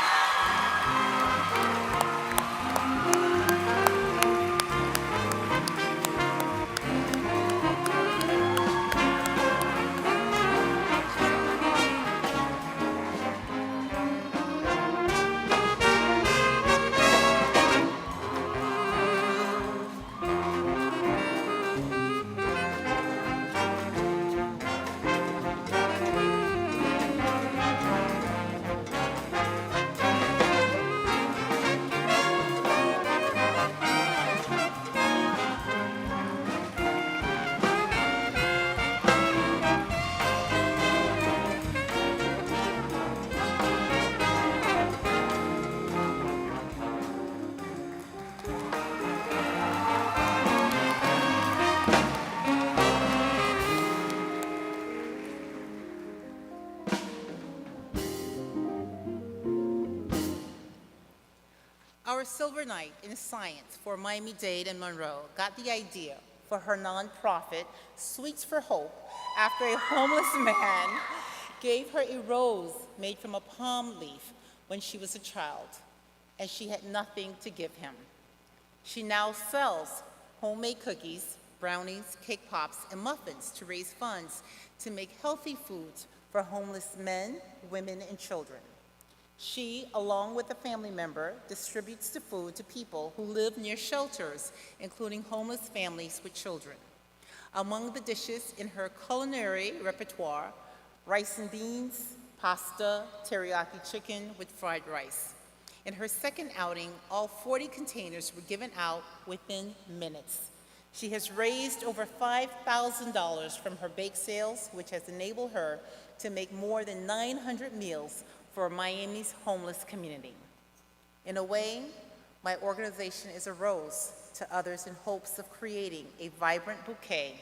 Our Silver Knight in Science for Miami-Dade and Monroe got the idea for her nonprofit, Sweets for Hope, after a homeless man gave her a rose made from a palm leaf when she was a child, and she had nothing to give him. She now sells homemade cookies, brownies, cake pops, and muffins to raise funds to make healthy foods for homeless men, women, and children. She, along with a family member, distributes the food to people who live near shelters, including homeless families with children. Among the dishes in her culinary repertoire, rice and beans, pasta, teriyaki chicken with fried rice. In her second outing, all 40 containers were given out within minutes. She has raised over $5,000 from her bake sales, which has enabled her to make more than 900 meals for Miami's homeless community. In a way, my organization is a rose to others in hopes of creating a vibrant bouquet,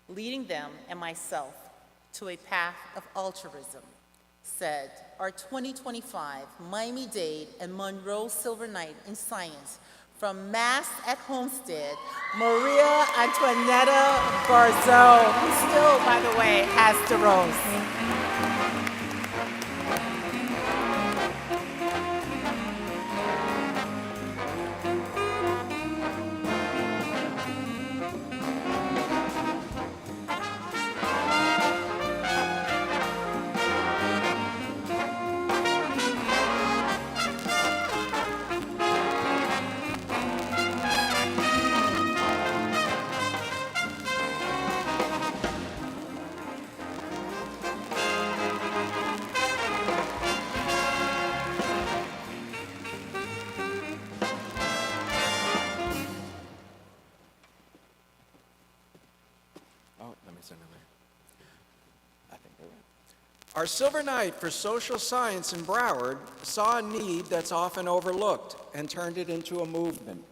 leading them and myself to a path of altruism, said our 2025 Miami-Dade and Monroe Silver Knight in Science from Mass at Homestead, Maria Antoinetta Barzo, who still, by the way, has the rose. Our Silver Knight for Social Science in Broward saw a need that's often overlooked and turned it into a movement.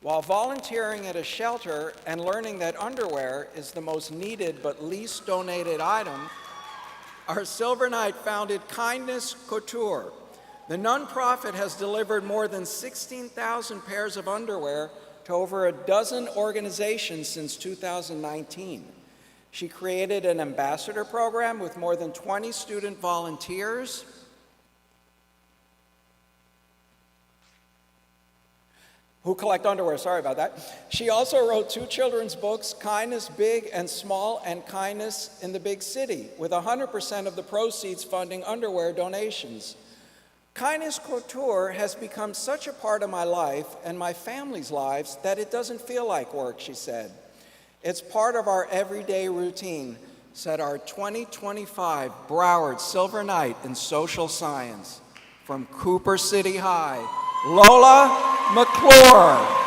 While volunteering at a shelter and learning that underwear is the most needed but least donated item, our Silver Knight founded Kindness Couture. The nonprofit has delivered more than 16,000 pairs of underwear to over a dozen organizations since 2019. She created an ambassador program with more than 20 student volunteers who collect underwear, sorry about that. She also wrote 2 children's books, Kindness Big and Small and Kindness in the Big City, with 100% of the proceeds funding underwear donations. Kindness Couture has become such a part of my life and my family's lives that it doesn't feel like work, she said. It's part of our everyday routine, said our 2025 Broward Silver Knight in Social Science. From Cooper City High, Lola McClure.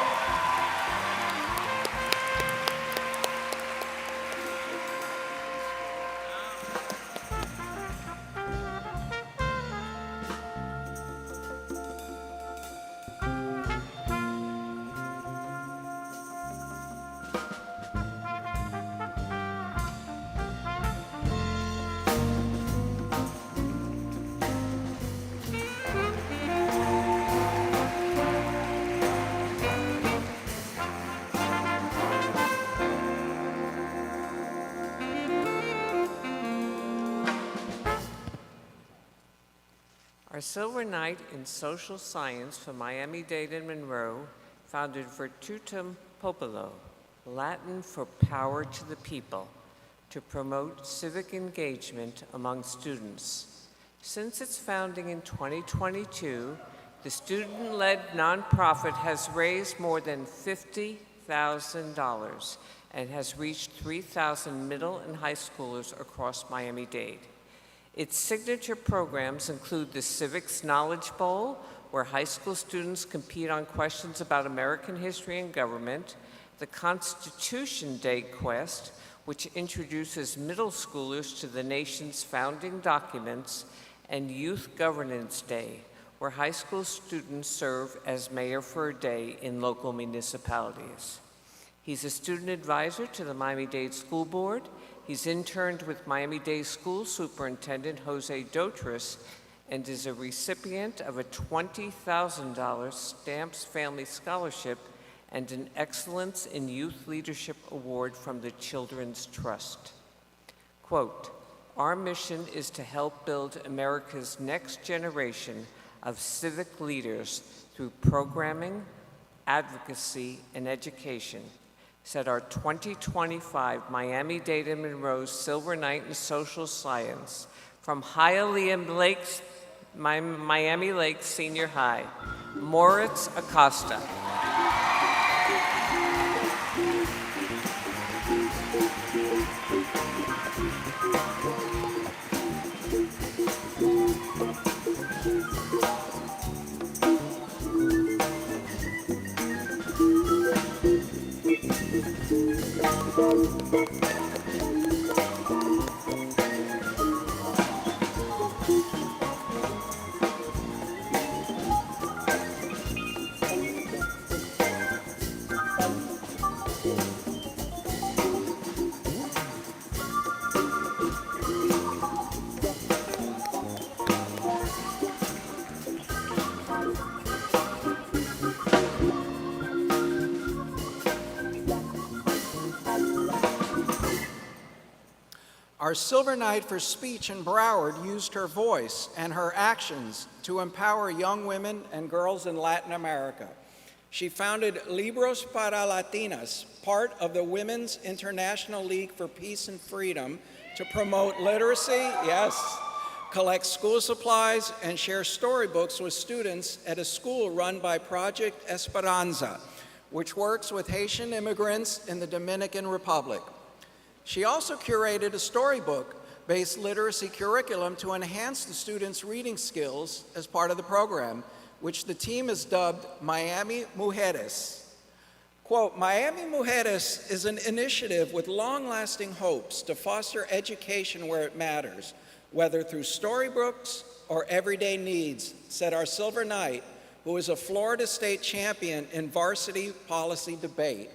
Our Silver Knight in Social Science for Miami-Dade and Monroe founded Virtutum Popolo, Latin for power to the people, to promote civic engagement among students. Since its founding in 2022, the student-led nonprofit has raised more than $50,000 and has reached 3,000 middle and high schoolers across Miami-Dade. Its signature programs include the Civics Knowledge Bowl, where high school students compete on questions about American history and government, the Constitution Day Quest, which introduces middle schoolers to the nation's founding documents, and Youth Governance Day, where high school students serve as mayor for a day in local municipalities. He's a student advisor to the Miami-Dade School Board. He's interned with Miami-Dade School Superintendent Jose Dotris and is a recipient of a $20,000 Stamps Family Scholarship and an Excellence in Youth Leadership Award from the Children's Trust. Quote, "Our mission is to help build America's next generation of civic leaders through programming, advocacy, and education," said our 2025 Miami-Dade and Monroe Silver Knight in Social Science from Hialeah Lakes, Miami Lakes Senior High, Moritz Acosta. Our Silver Knight for Speech in Broward used her voice and her actions to empower young women and girls in Latin America. She founded Libros para Latinas, part of the Women's International League for Peace and Freedom, to promote literacy, yes, collect school supplies, and share storybooks with students at a school run by Project Esperanza, which works with Haitian immigrants in the Dominican Republic. She also curated a storybook-based literacy curriculum to enhance the students' reading skills as part of the program, which the team has dubbed Miami Mujeres. Quote, "Miami Mujeres is an initiative with long-lasting hopes to foster education where it matters, whether through storybooks or everyday needs," said our Silver Knight, who is a Florida State champion in varsity policy debate.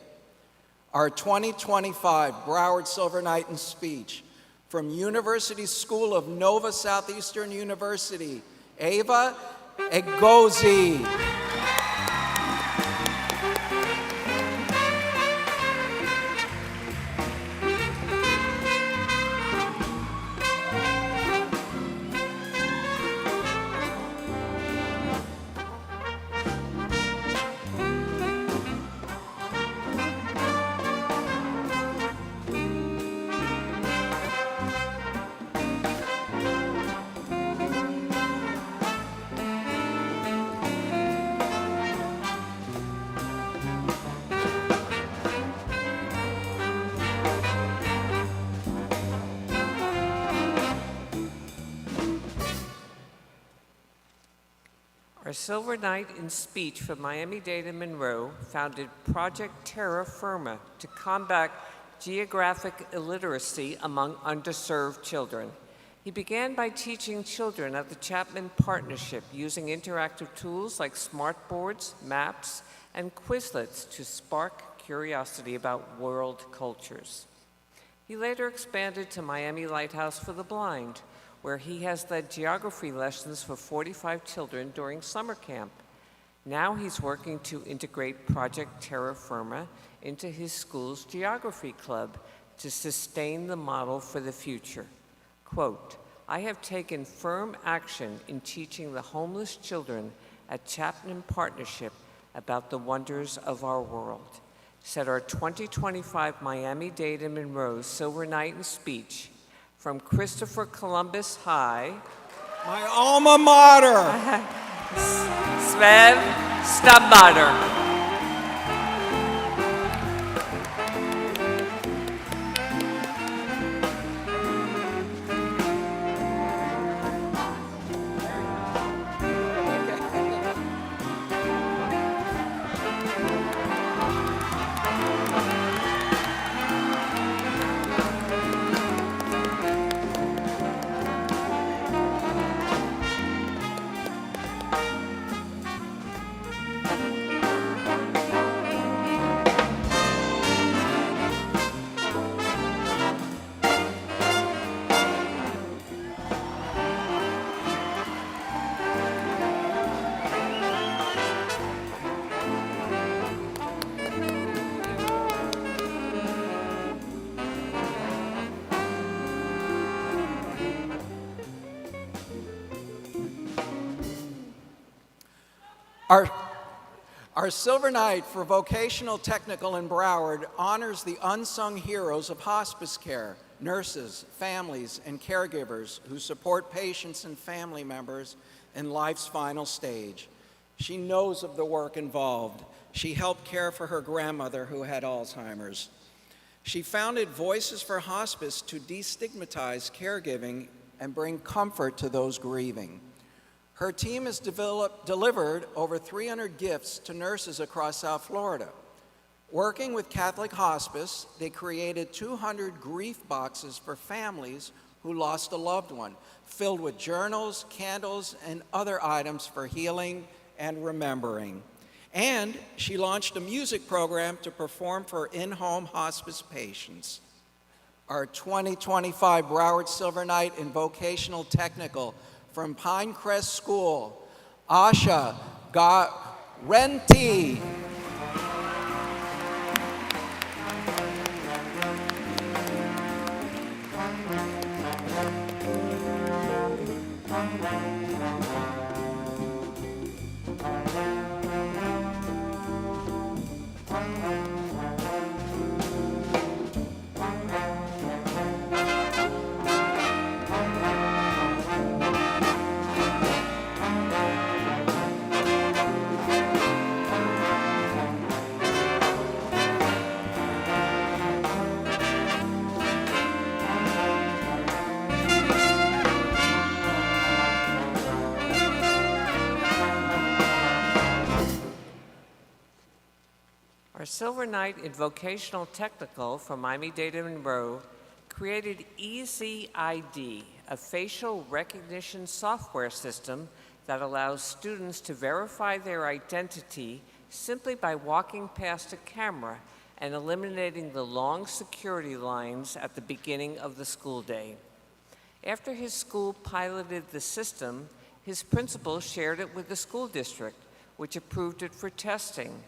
Our 2025 Broward Silver Knight in Speech from University School of Nova Southeastern University, Ava Egozi. Our Silver Knight in Speech from Miami-Dade and Monroe founded Project Terra Firma to combat geographic illiteracy among underserved children. He began by teaching children at the Chapman Partnership using interactive tools like smartboards, maps, and Quizlets to spark curiosity about world cultures. He later expanded to Miami Lighthouse for the Blind, where he has led geography lessons for 45 children during summer camp. Now he's working to integrate Project Terra Firma into his school's geography club to sustain the model for the future. Quote, "I have taken firm action in teaching the homeless children at Chapman Partnership about the wonders of our world," said our 2025 Miami-Dade and Monroe Silver Knight in Speech from Christopher Columbus High, my alma mater, Svev Stabmatter. Our Silver Night for Vocational Technical in Broward honors the unsung heroes of hospice care, nurses, families, and caregivers who support patients and family members in life's final stage. She knows of the work involved. She helped care for her grandmother who had Alzheimer's. She founded Voices for Hospice to destigmatize caregiving and bring comfort to those grieving. Her team has delivered over 300 gifts to nurses across South Florida. Working with Catholic Hospice, they created 200 grief boxes for families who lost a loved one, filled with journals, candles, and other items for healing and remembering. And she launched a music program to perform for in-home hospice patients. Our 2025 Broward Silver Night in Vocational Technical from Pinecrest School, Asha Renti. Our Silver Night in Vocational Technical from Miami-Dade and Broward created Easy ID, a facial recognition software system that allows students to verify their identity simply by walking past a camera and eliminating the long security lines at the beginning of the school day. After his school piloted the system, his principal shared it with the school district, which approved it for testing.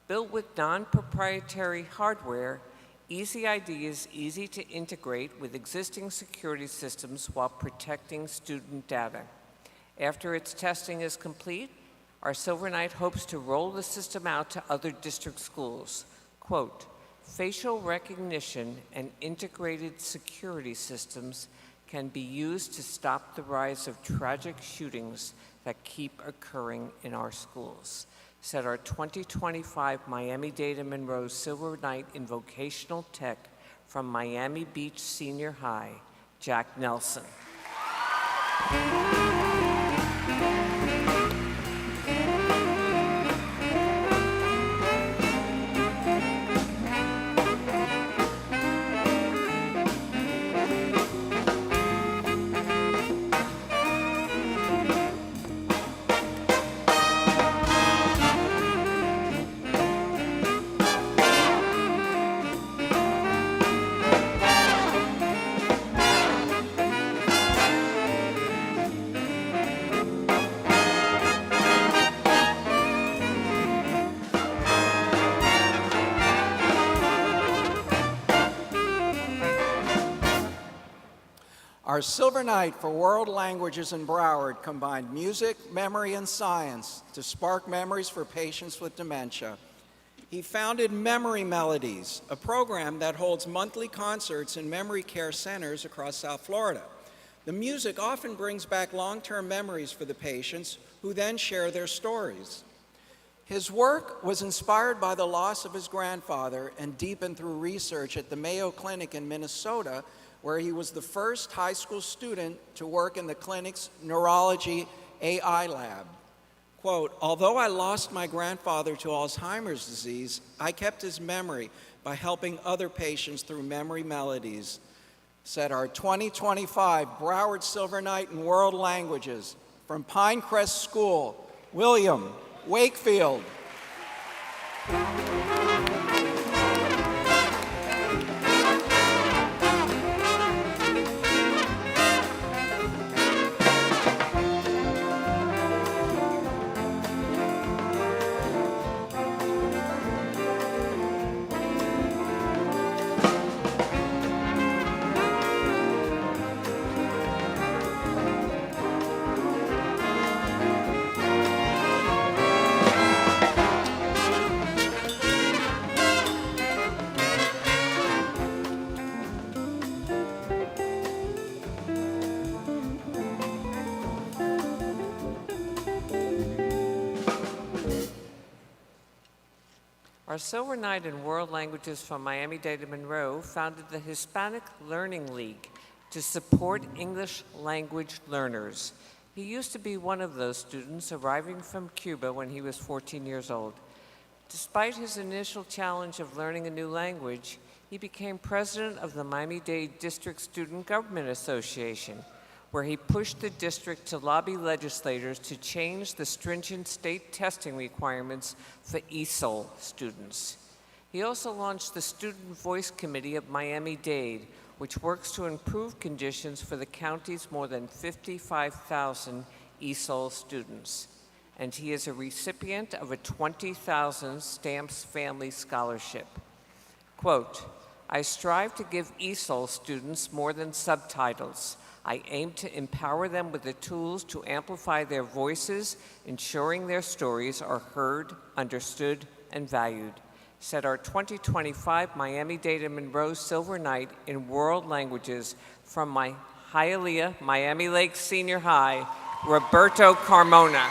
Built with non-proprietary hardware, Easy ID is easy to integrate with existing security systems while protecting student data. After its testing is complete, our Silver Night hopes to roll the system out to other district schools. Quote, facial recognition and integrated security systems can be used to stop the rise of tragic shootings that keep occurring in our schools, said our 2025 Miami-Dade and Monroe Silver Night in Vocational Tech from Miami Beach Senior High, Jack Nelson. Our Silver Night for World Languages in Broward combined music, memory, and science to spark memories for patients with dementia. He founded Memory Melodies, a program that holds monthly concerts in memory care centers across South Florida. The music often brings back long-term memories for the patients, who then share their stories. His work was inspired by the loss of his grandfather and deepened through research at the Mayo Clinic in Minnesota, where he was the first high school student to work in the clinic's neurology AI lab. Quote, although I lost my grandfather to Alzheimer's disease, I kept his memory by helping other patients through Memory Melodies, said our 2025 Broward Silver Night in World Languages from Pinecrest School, William Wakefield. Our Silver Knight in World Languages from Miami-Dade and Monroe founded the Hispanic Learning League to support English language learners. He used to be one of those students arriving from Cuba when he was 14 years old. Despite his initial challenge of learning a new language, he became president of the Miami-Dade District Student Government Association, where he pushed the district to lobby legislators to change the stringent state testing requirements for ESOL students. He also launched the Student Voice Committee of Miami-Dade, which works to improve conditions for the county's more than 55,000 ESOL students. And he is a recipient of a 20,000 Stamps Family Scholarship. Quote, "I strive to give ESOL students more than subtitles. I aim to empower them with the tools to amplify their voices, ensuring their stories are heard, understood, and valued," said our 2025 Miami-Dade and Monroe Silver Knight in World Languages from my Hialeah Miami Lakes Senior High, Roberto Carmona.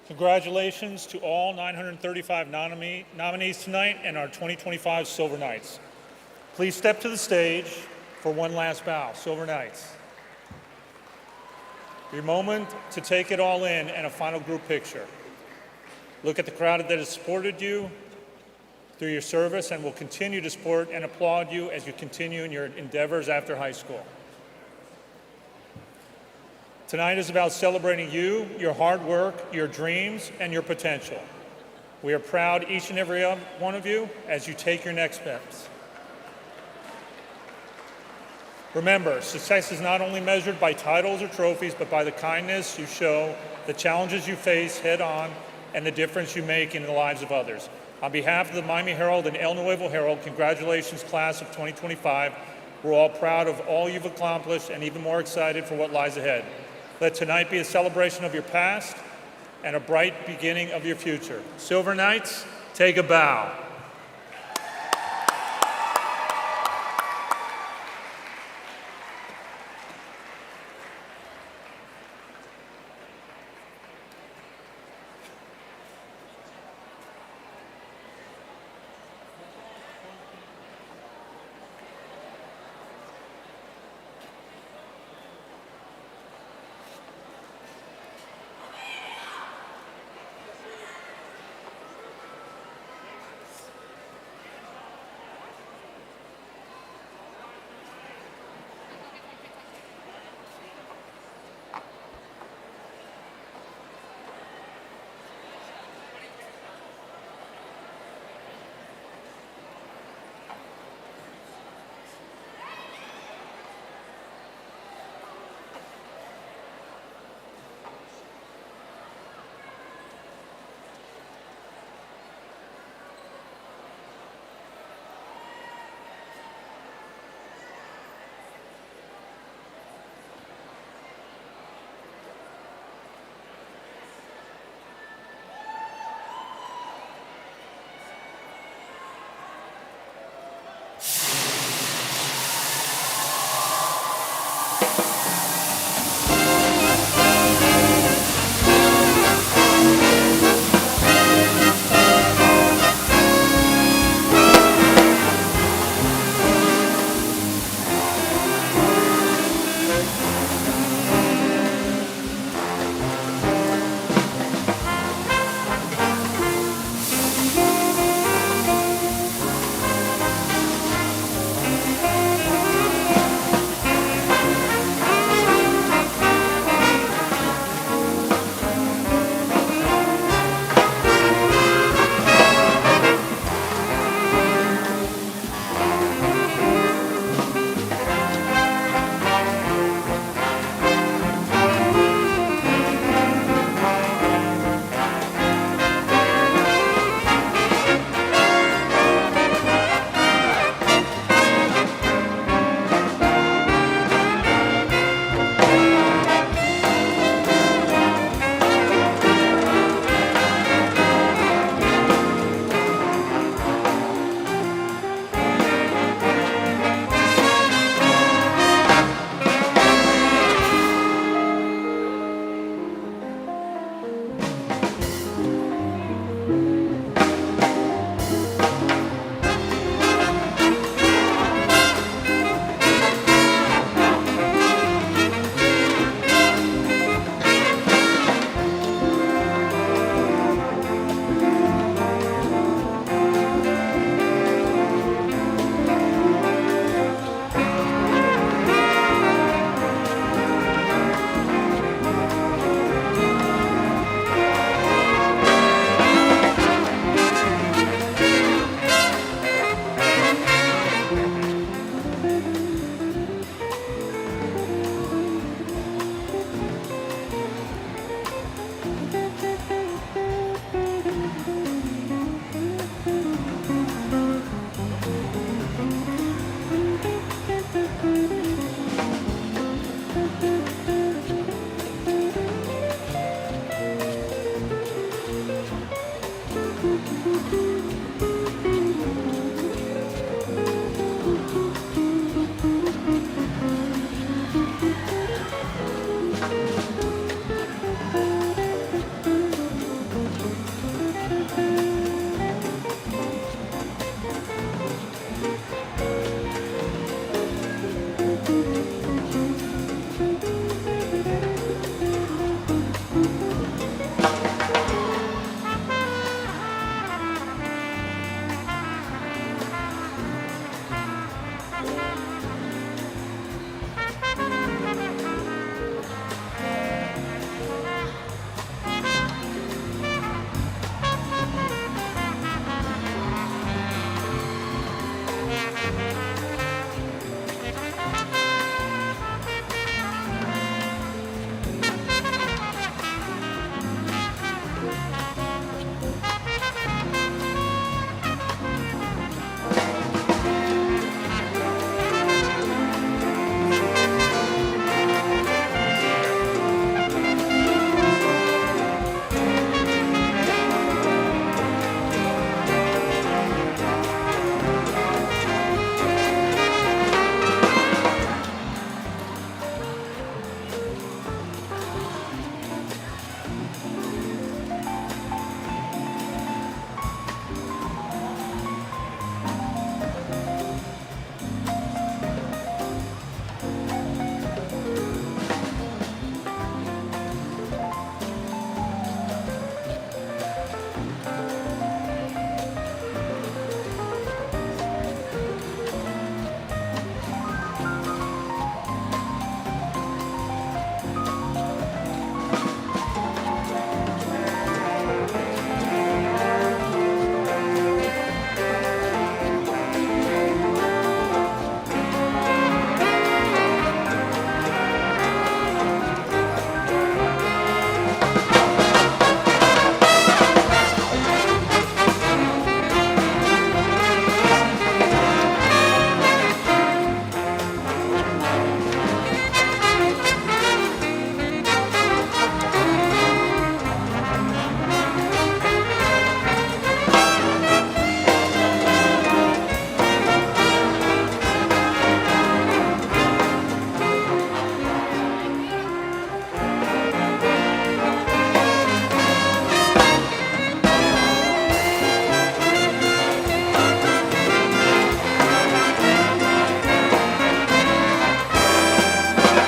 Congratulations to all 935 nominees tonight and our 2025 Silver Knights. Please step to the stage for one last bow. Silver Knights. Your moment to take it all in and a final group picture. Look at the crowd that has supported you through your service and will continue to support and applaud you as you continue in your endeavors after high school. Tonight is about celebrating you, your hard work, your dreams, and your potential. We are proud, each and every one of you, as you take your next steps. Remember, success is not only measured by titles or trophies, but by the kindness you show, the challenges you face head on, and the difference you make in the lives of others. On behalf of the Miami Herald and El Nuevo Herald, congratulations, class of 2025. We're all proud of all you've accomplished and even more excited for what lies ahead. Let tonight be a celebration of your past and a bright beginning of your future. Silver Knights, take a bow.